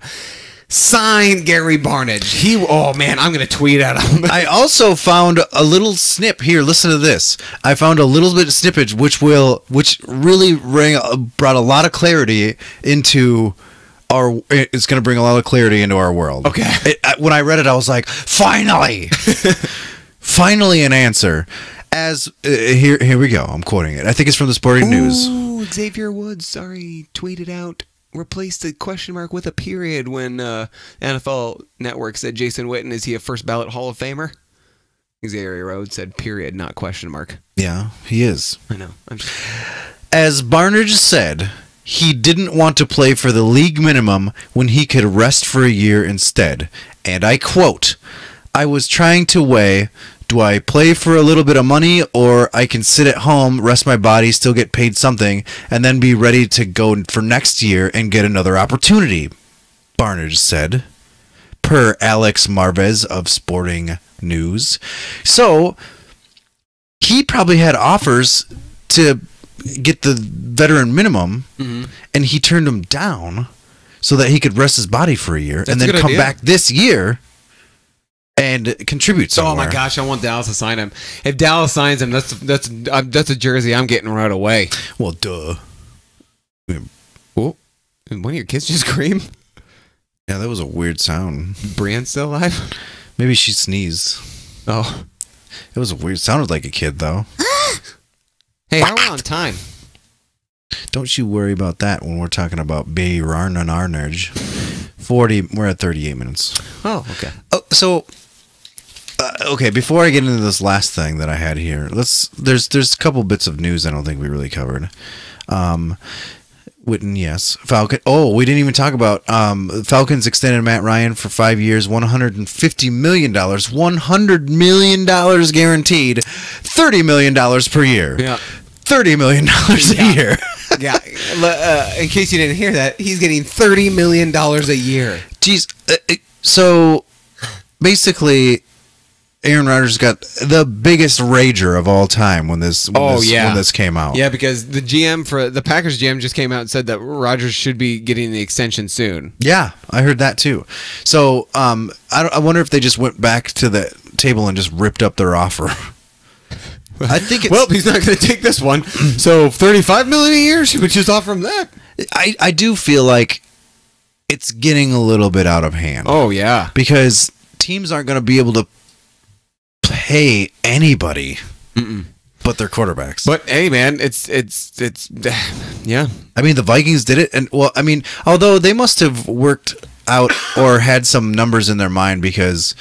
Sign Gary Barnage. Oh man, I'm gonna tweet at him. I also found a little snip here. Listen to this. I found a little bit of snippage, which really brought a lot of clarity into our. It's going to bring a lot of clarity into our world. Okay. When I read it, I was like, finally, finally an answer. As here we go. I'm quoting it. I think it's from the Sporting News. Ooh, Xavier Woods, sorry, tweeted out. Replaced the question mark with a period when NFL Network said Jason Witten, is he a first ballot Hall of Famer? Xavier Rhodes said period, not question mark. Yeah, he is. I know. As Barnage said, he didn't want to play for the league minimum when he could rest for a year instead. And I quote, I was trying to weigh, do I play for a little bit of money, or I can sit at home, rest my body, still get paid something, and then be ready to go for next year and get another opportunity, Barnage said, per Alex Marvez of Sporting News. So, he probably had offers to get the veteran minimum, and he turned them down so that he could rest his body for a year and That's a then good come idea. back this year and contribute somewhere. Oh my gosh, I want Dallas to sign him. If Dallas signs him, that's a jersey I'm getting right away. Well, duh. Oh, and one of your kids just scream. Yeah, that was a weird sound. Brienne's still alive. Maybe she sneezed. Oh, It was a weird. Sounded like a kid though. hey, how are we on time? Don't you worry about that when we're talking about Bay Rarn and Arnage. 40. We're at 38 minutes. Oh, okay. Oh, so. Okay, before I get into this last thing that I had here, there's a couple bits of news I don't think we really covered. Witten, yes. Falcon. Oh, we didn't even talk about Falcons extended Matt Ryan for 5 years, $150 million, $100 million guaranteed, $30 million per year. Yeah. $30 million a year. Yeah. In case you didn't hear that, he's getting $30 million a year. Jeez. So basically, Aaron Rodgers got the biggest rager of all time when this came out. Yeah, because the GM for the Packers GM just came out and said that Rodgers should be getting the extension soon. Yeah, I heard that too. So I wonder if they just went back to the table and just ripped up their offer. I think it's, Well, he's not going to take this one. So $35 million a year, should we just offer him that? I do feel like it's getting a little bit out of hand. Oh yeah, Because teams aren't going to be able to pay anybody but their quarterbacks. but hey, man, it's yeah. I mean, the Vikings did it, and well, I mean, although they must have worked out or had some numbers in their mind because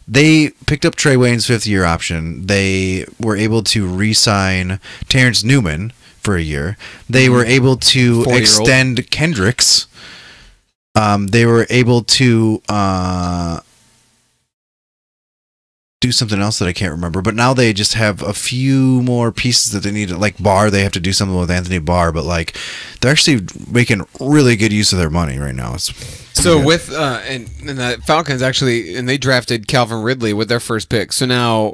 they picked up Trey Wayne's 5th-year option. They were able to re-sign Terrence Newman for a year. They were able to 40-year-old. extend Kendricks. They were able to do something else that I can't remember. But now they just have a few more pieces that they need. Like Barr, they have to do something with Anthony Barr. But like, they're actually making really good use of their money right now. It's So good. with and the Falcons actually, and they drafted Calvin Ridley with their first pick. So now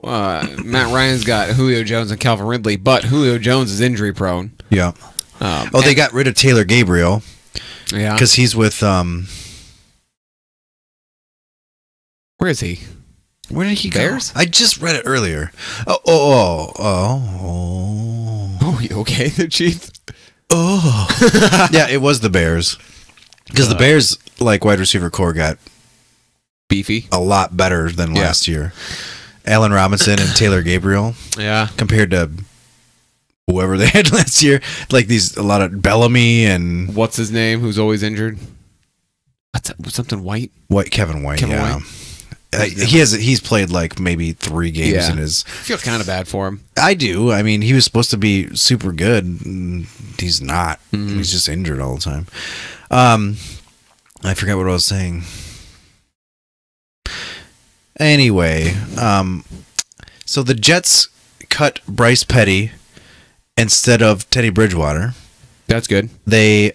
Matt Ryan's got Julio Jones and Calvin Ridley, but Julio Jones is injury prone. Yeah. They got rid of Taylor Gabriel Yeah. because he's with Where is he? where did he go? Bears? I just read it earlier. Oh. Oh, you okay, the Chiefs? Yeah, it was the Bears. Because the Bears, like, wide receiver core got Beefy. a lot better than Yeah. last year. Allen Robinson and Taylor Gabriel Yeah. compared to whoever they had last year. Like a lot of Bellamy and What's his name? Who's always injured? What's that? Something White? Kevin White. Kevin yeah. White. He's played like maybe 3 games Yeah. in his. I feel kind of bad for him. I do. I mean, he was supposed to be super good. And he's not. He's just injured all the time. I forgot what I was saying. Anyway, so the Jets cut Bryce Petty instead of Teddy Bridgewater. That's good. They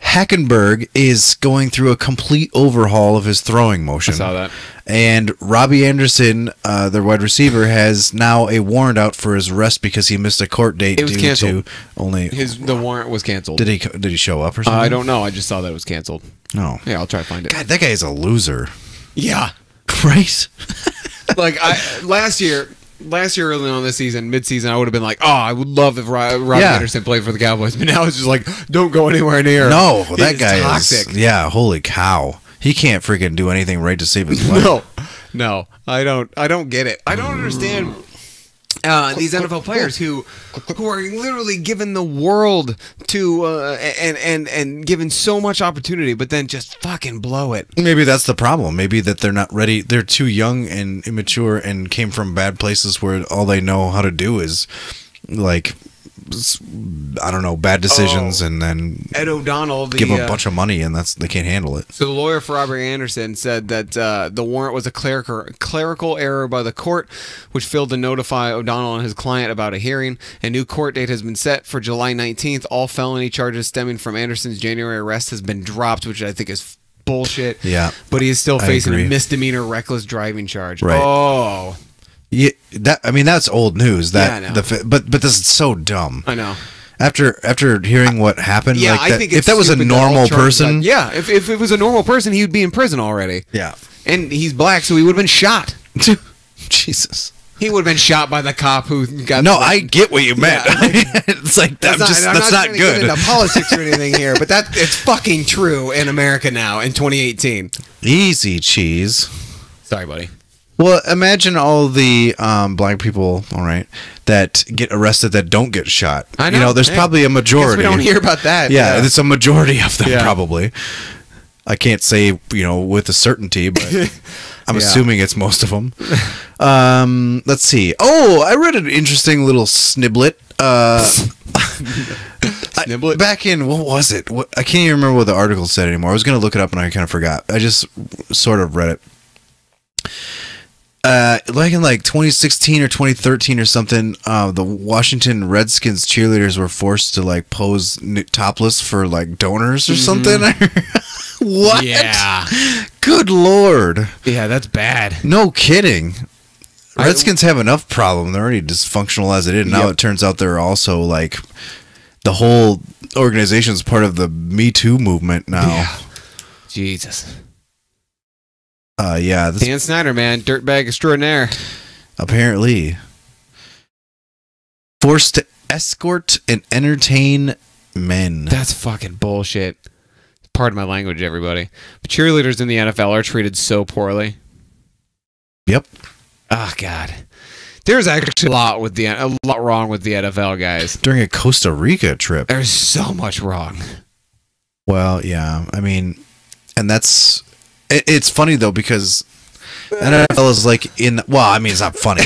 Hackenberg is going through a complete overhaul of his throwing motion. I saw that. And Robbie Anderson, their wide receiver, has now a warrant out for his arrest because he missed a court date It was due canceled. to only. The warrant was canceled. Did he show up or something? I don't know. I just saw that it was canceled. No. Yeah, I'll try to find it. God, that guy is a loser. Yeah. Right? Like last year early on this season, mid-season, I would have been like, oh, I would love if Robbie Yeah. Anderson played for the Cowboys. But now it's just like, don't go anywhere near. No, He that is guy toxic. is. Yeah, holy cow. He can't freaking do anything right to save his life. No, I don't get it. I don't understand these NFL players who are literally given the world to and given so much opportunity, but then just fucking blow it. Maybe that's the problem. Maybe that they're not ready. They're too young and immature and came from bad places where all they know how to do is like, I don't know, bad decisions and then Ed O'Donnell, give them a bunch of money and they can't handle it. So the lawyer for Robert Anderson said that the warrant was a clerical error by the court, which failed to notify O'Donnell and his client about a hearing. A new court date has been set for July 19th. All felony charges stemming from Anderson's January arrest has been dropped, which I think is bullshit. Yeah. But he is still I facing agree. a misdemeanor reckless driving charge. Right. Oh, Yeah, that's old news. That Yeah, I know. but this is so dumb. I know. After hearing what happened, Yeah, like I think if it's that was a stupid that all normal charges person, yeah, if it was a normal person, he would be in prison already. yeah, And he's black, so he would have been shot. Jesus. He would have been shot by the cop who got. No, I get what you meant. Yeah. It's like that's not trying to good. Get into politics or anything here, but it's fucking true in America now in 2018. Easy cheese. Sorry, buddy. Well, imagine all the black people, all right, that get arrested that don't get shot. I know. You know, there's Hey, probably a Guess majority. we don't hear about that. Yeah, it's a majority of them Yeah. probably. I can't say, with a certainty, but I'm Yeah. assuming it's most of them. Let's see. Oh, I read an interesting little sniblet. Sniblet? Back in, what was it? I can't even remember what the article said anymore. I was going to look it up and I kind of forgot. I just sort of read it. Like in 2016 or 2013 or something, the Washington Redskins cheerleaders were forced to pose topless for donors or something. What? Yeah. Good Lord. Yeah, that's bad. No kidding. Redskins have enough problem. They're already dysfunctional as it is. Now Yep. it turns out they're also the whole organization's part of the Me Too movement now. Yeah. Jesus. Yeah, this Dan Snyder, man, dirtbag extraordinaire. apparently forced to escort and entertain men. That's fucking bullshit. Pardon my language, everybody. But cheerleaders in the NFL are treated so poorly. Yep. Oh God. There's actually a lot wrong with the NFL guys. During a Costa Rica trip. There's so much wrong. Well, yeah. I mean, and it's funny though because NFL is it's not funny,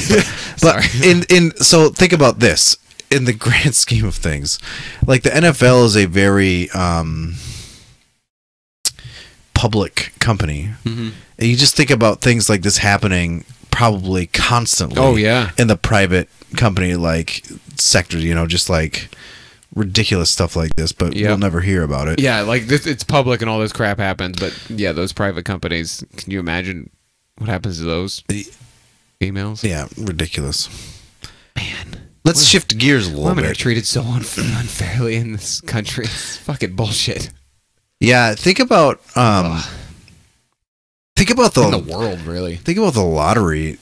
but so think about this in the grand scheme of things. The NFL is a very public company. Mm-hmm. And you just think about things like this happening probably constantly. Oh, yeah. In the private company like sector, just like ridiculous stuff like this, but Yeah. we'll never hear about it. Yeah, like this, it's public and all this crap happens, but yeah, those private companies. Can you imagine what happens to those emails? Yeah, ridiculous. Man, Let's shift gears a little women are bit. treated so unfairly in this country. It's fucking bullshit. Yeah, think about in the world, really. think about the lottery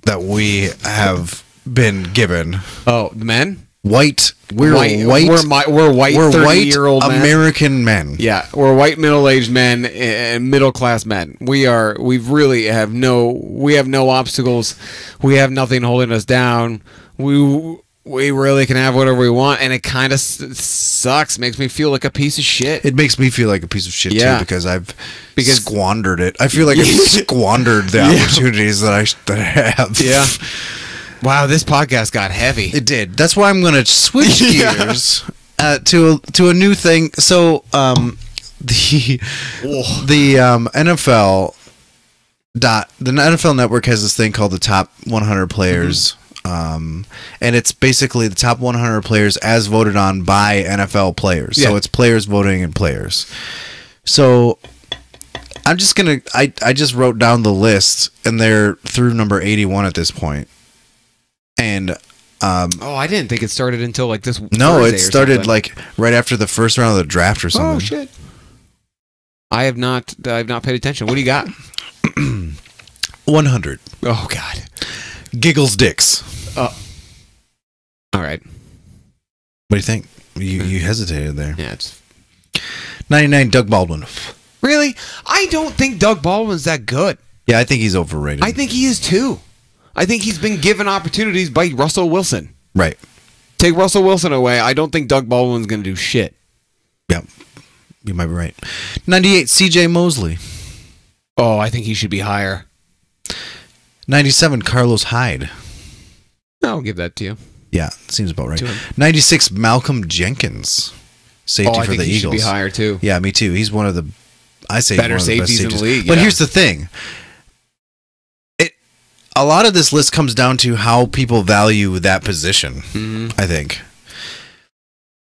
that we have been given. Oh, the men. We're white. We're white. We're white 30-year-old men. American men. Yeah, we're white middle-aged men and middle-class men. We really have no obstacles. We have nothing holding us down. We really can have whatever we want, and it kind of sucks. Makes me feel like a piece of shit. It makes me feel like a piece of shit Yeah. too because I've squandered it. I feel like I've squandered the opportunities that I have. Yeah. Wow, this podcast got heavy. It did. That's why I'm going to switch Yeah. gears to a new thing. So the NFL the NFL Network has this thing called the Top 100 Players. And it's basically the top 100 players as voted on by NFL players. So Yeah. it's players voting and players. So I'm just gonna. I just wrote down the list, and they're through number 81 at this point. And Oh, I didn't think it started until like this. no, Thursday it or started something. like right after the first round of the draft or something. Oh shit! I have not paid attention. What do you got? 100 Oh god. giggles dicks. All right. What do you think? You hesitated there. Yeah. It's 99 Doug Baldwin. really. I don't think Doug Baldwin's that good. Yeah, I think he's overrated. I think he is too. I think he's been given opportunities by Russell Wilson. Right. Take Russell Wilson away, I don't think Doug Baldwin's going to do shit. Yeah. You might be right. 98 CJ Mosley. Oh, I think he should be higher. 97 Carlos Hyde. I'll give that to you. Yeah, seems about right. To him. 96 Malcolm Jenkins. Safety I for think the he Eagles. should be higher too. Yeah, me too. He's one of the Better one of the best safeties in the safeties. league, But yeah. here's the thing. A lot of this list comes down to how people value that position, I think.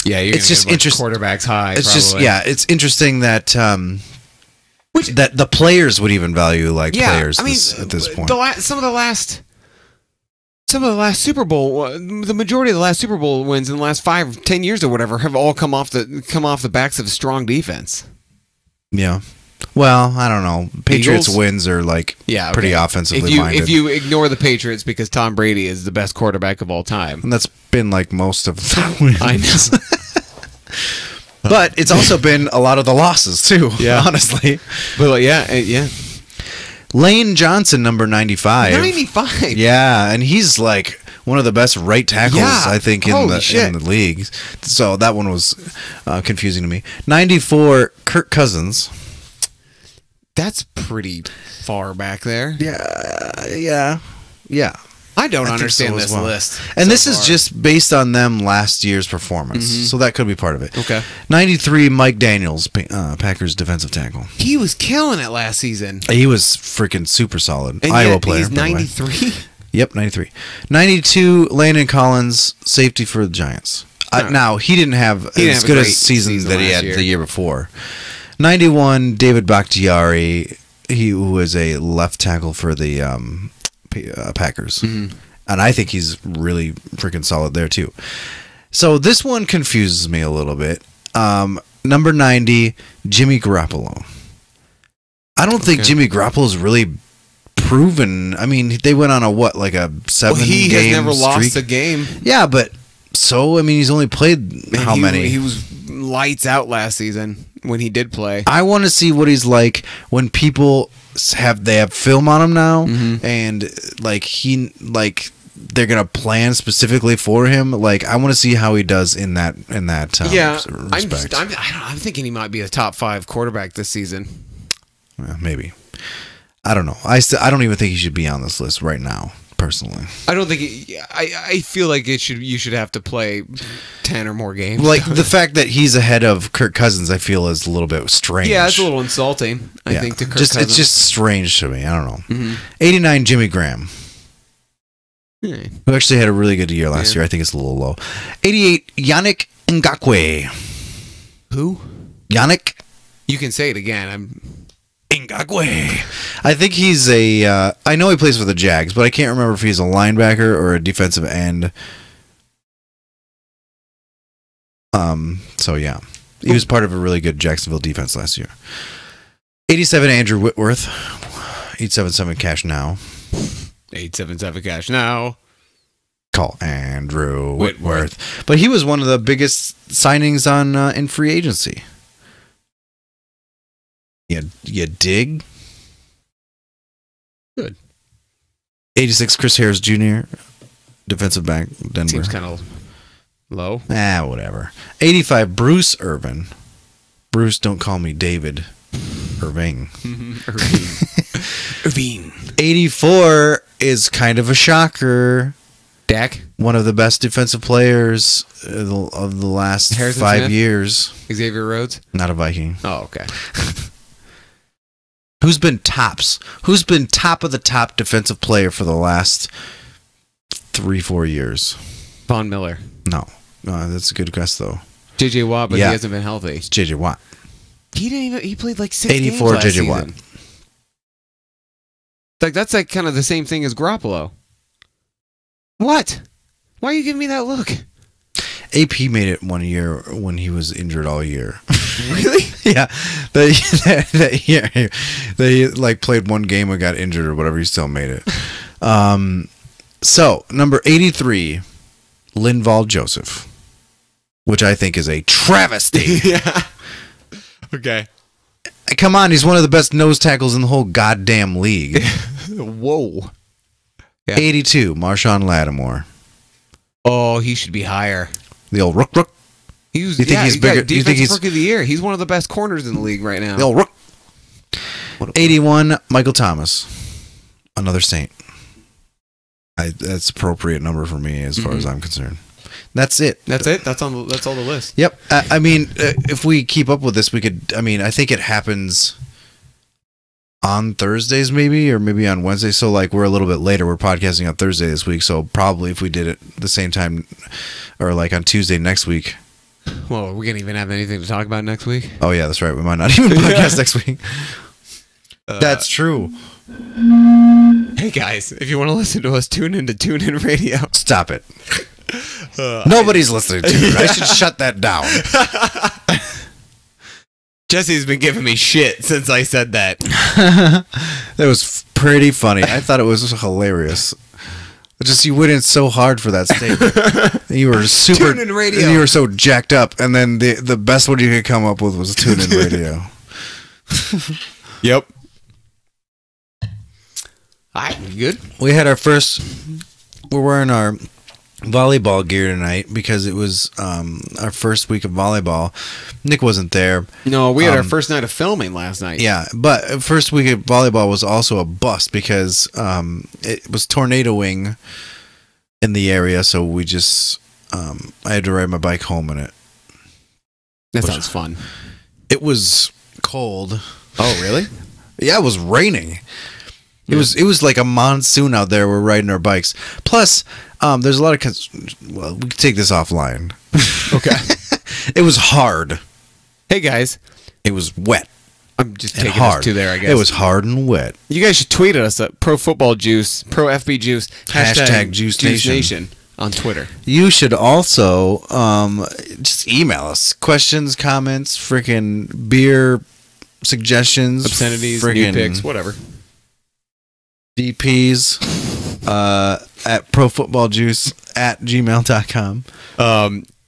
Yeah, you're It's just quarterbacks high. It's probably. it's interesting that that the players would even value players I mean, at this point. Some of the last Super Bowl, the majority of the last Super Bowl wins in the last 5-10 years or whatever have all come off the backs of a strong defense. Yeah. Well, I don't know. Patriots Eagles? wins are pretty offensively minded. If you ignore the Patriots because Tom Brady is the best quarterback of all time. And that's been most of the wins. I know. But it's also been a lot of the losses too. Yeah. Honestly. But yeah. Lane Johnson, number 95. 95. Yeah, and he's one of the best right tackles Yeah. I think in Holy shit. the league. So that one was confusing to me. 94 Kirk Cousins. That's pretty far back there. Yeah. I don't I think understand so as this well. list. And so this is far. just based on them last year's performance. So that could be part of it. Okay. 93 Mike Daniels, Packers defensive tackle. He was killing it last season. He was freaking super solid. And Iowa yet player. he's by the way. 93. Yep, 93. 92 Landon Collins, safety for the Giants. Now, he didn't have as good a great season that he last had year. the year before. 91 David Bakhtiari, who was a left tackle for the Packers. Mm-hmm. And I think he's really freaking solid there too. So this one confuses me a little bit. Number 90, Jimmy Garoppolo. I don't think Jimmy Garoppolo's really proven. I mean, they went on a 7 He game has never lost streak. a game. Yeah, but he's only played how many? He was lights out last season when he did play. I want to see what he's like when people have film on him now, and they're gonna plan specifically for him. I want to see how he does in that respect. I'm thinking he might be a top 5 quarterback this season. Maybe. I don't know. I don't even think he should be on this list right now. personally. I don't think. I feel like you should have to play 10 or more games. Like the fact that he's ahead of Kirk Cousins, I feel is a little bit strange. Yeah, it's a little insulting. I think to Kirk Cousins. It's just strange to me. I don't know. 89 Jimmy Graham, Yeah. who actually had a really good year last year. I think it's a little low. 88 Yannick Ngakoue. Who? Yannick You can say it again. Ngakoue. I think he's a. I know he plays for the Jags, but I can't remember if he's a linebacker or a defensive end. So yeah, he was part of a really good Jacksonville defense last year. 87 Andrew Whitworth. 877 cash now. 877 cash now. Call Andrew Whitworth. But he was one of the biggest signings on in free agency. You dig? Good. 86 Chris Harris Jr., defensive back, Denver. Seems kind of low. Whatever. 85 Bruce Irvin. Bruce, don't call me David. Irving. Irvine. 84 is kind of a shocker. Dak. One of the best defensive players of the last Harrison 5 Smith? years. Xavier Rhodes. Not a Viking. Oh, okay. Who's been tops? Who's been top of the top defensive player for the last 3-4 years? Von Miller. No. That's a good guess, though. J.J. Watt, but Yeah. he hasn't been healthy. It's J.J. Watt. He didn't even. He played like 6 84 games last J.J. Watt. season. Like that's like kind of the same thing as Garoppolo. What? Why are you giving me that look? AP made it 1 year when he was injured all year. Really? Yeah. That year, they like played one game and got injured or whatever. He still made it. So, number 83, Linval Joseph, which I think is a travesty. Yeah. Okay. Come on, he's one of the best nose tackles in the whole goddamn league. Whoa. Yeah. 82, Marshawn Lattimore. Oh, he should be higher. The old rook. He was. You think he's bigger? You think he's rookie of the year? He's one of the best corners in the league right now. The old rook. 81, Michael Thomas. Another Saint. That's appropriate number for me as far as I'm concerned. That's it. That's it. That's on. That's all the list. Yep. I mean, if we keep up with this, we could. I mean, I think it happens on Thursdays, maybe, or maybe on Wednesday. So, like, we're a little bit later. We're podcasting on Thursday this week. So, probably if we did it the same time, or like on Tuesday next week. Well, we can't even have anything to talk about next week. Oh yeah, that's right. We might not even podcast next week. That's true. Hey guys, if you want to listen to us, tune into TuneIn Radio. Stop it. Nobody's listening to it. I should shut that down. Jesse's been giving me shit since I said that. That was pretty funny. I thought it was hilarious. Just you went in so hard for that statement. You were super. TuneIn Radio. And you were so jacked up, and then the best one you could come up with was TuneIn Radio. Yep. All right, you good? We had our first. We're wearing our volleyball gear tonight because it was our first week of volleyball. Nick wasn't there. No, we had our first night of filming last night. Yeah, but first week of volleyball was also a bust because it was tornadoing in the area, so we just I had to ride my bike home in it. That sounds fun. It was cold. Oh, really? Yeah, it was raining. It was like a monsoon out there. We're riding our bikes. Plus, there's a lot of well, we can take this offline. Okay. It was hard. Hey guys, It was wet. I'm just And taking hard. us to there, I guess. It was hard and wet. You guys should tweet at us at Pro Football Juice, Pro FB Juice, Hashtag Juice Nation on Twitter. You should also just email us questions, comments, freaking beer suggestions, Obscenities, new friggin' picks, whatever. DPs at profootballjuice@gmail.com.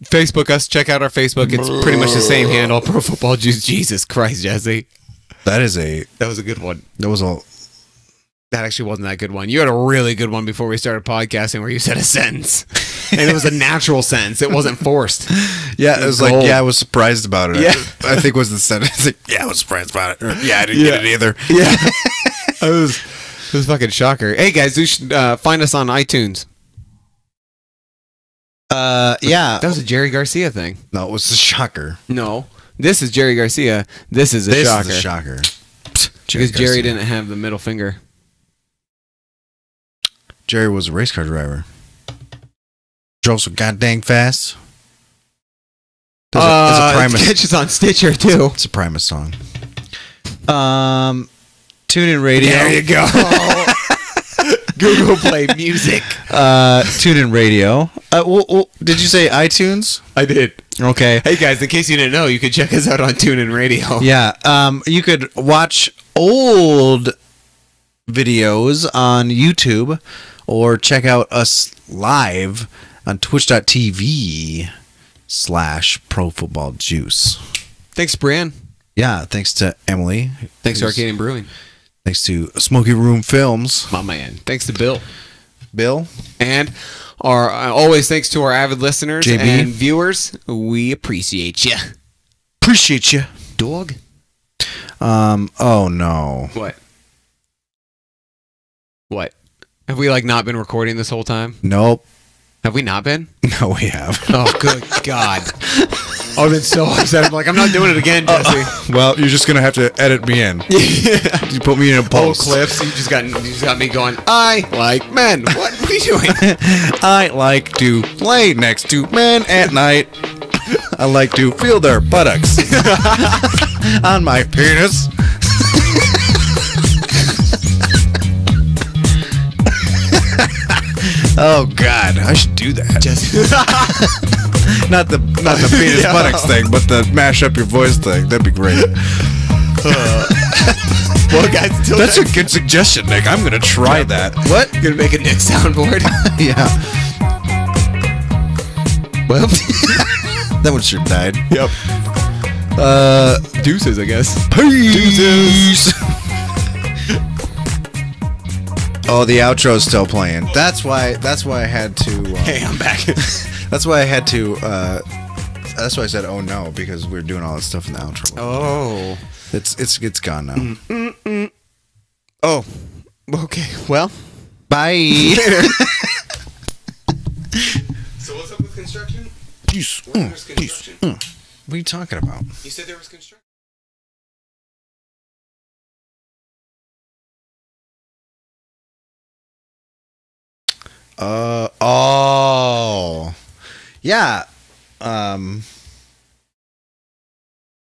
Facebook us. Check out our Facebook. It's pretty much the same handle. Pro Football Juice. Jesus Christ, Jesse. That is a That was a good one. that was a That actually wasn't that good one. You had a really good one before we started podcasting where you said a sentence. And it was a natural sentence. It wasn't forced. yeah. It was like Gold. I was surprised about it. Yeah. I think was the sentence. Like, I was surprised about it. Or, I didn't get it either. Yeah. I was This is fucking shocker. Hey guys, you should find us on iTunes. Yeah. That was a Jerry Garcia thing. No, it was the shocker. No, this is Jerry Garcia. This is a This shocker. is the shocker. Because Jerry Garcia. didn't have the middle finger. Jerry was a race car driver. Drove so goddamn fast. There's a Primus. Catches on Stitcher too. It's a Primus song. Tune in radio. There you go. Google Play Music. Tune in radio. Did you say iTunes? I did. Okay. Hey guys, in case you didn't know, you could check us out on TuneIn Radio. Yeah. You could watch old videos on YouTube or check out us live on twitch.tv/ProFootballJuice. Thanks, Brian. Yeah, thanks to Emily. Thanks to Arcadian Brewing. Thanks to Smoky Room Films. My man. Thanks to Bill. Bill. And our always thanks to our avid listeners JB. and viewers. We appreciate you. Appreciate you. Dog. Oh no. What? What? Have we not been recording this whole time? Nope. Have we not been? No, we have. Oh, good God. I've been so upset. I'm like, I'm not doing it again, Jesse. Well, you're just gonna have to edit me in. You put me in a Whole post. clips. You just got me going, I like men. What are you doing? I like to lay next to men at night. I like to feel their buttocks on my penis. Oh God, I should do that. not the penis buttocks thing, but the mash up your voice thing. That'd be great. Well, guys, until That's a next- good suggestion, Nick. I'm gonna try that. What? Gonna make a Nick soundboard. Yeah. Well, That one sure died. yep. Deuces, I guess. Peace. Oh, the outro's still playing. That's why I had to. Hey, I'm back. That's why I had to. That's why I said, "Oh no," because we're doing all this stuff in the outro. Oh. It's gone now. Oh. Okay. Well. Bye. So what's up with construction? Peace. Construction. What are you talking about? You said there was construction. Oh. Yeah.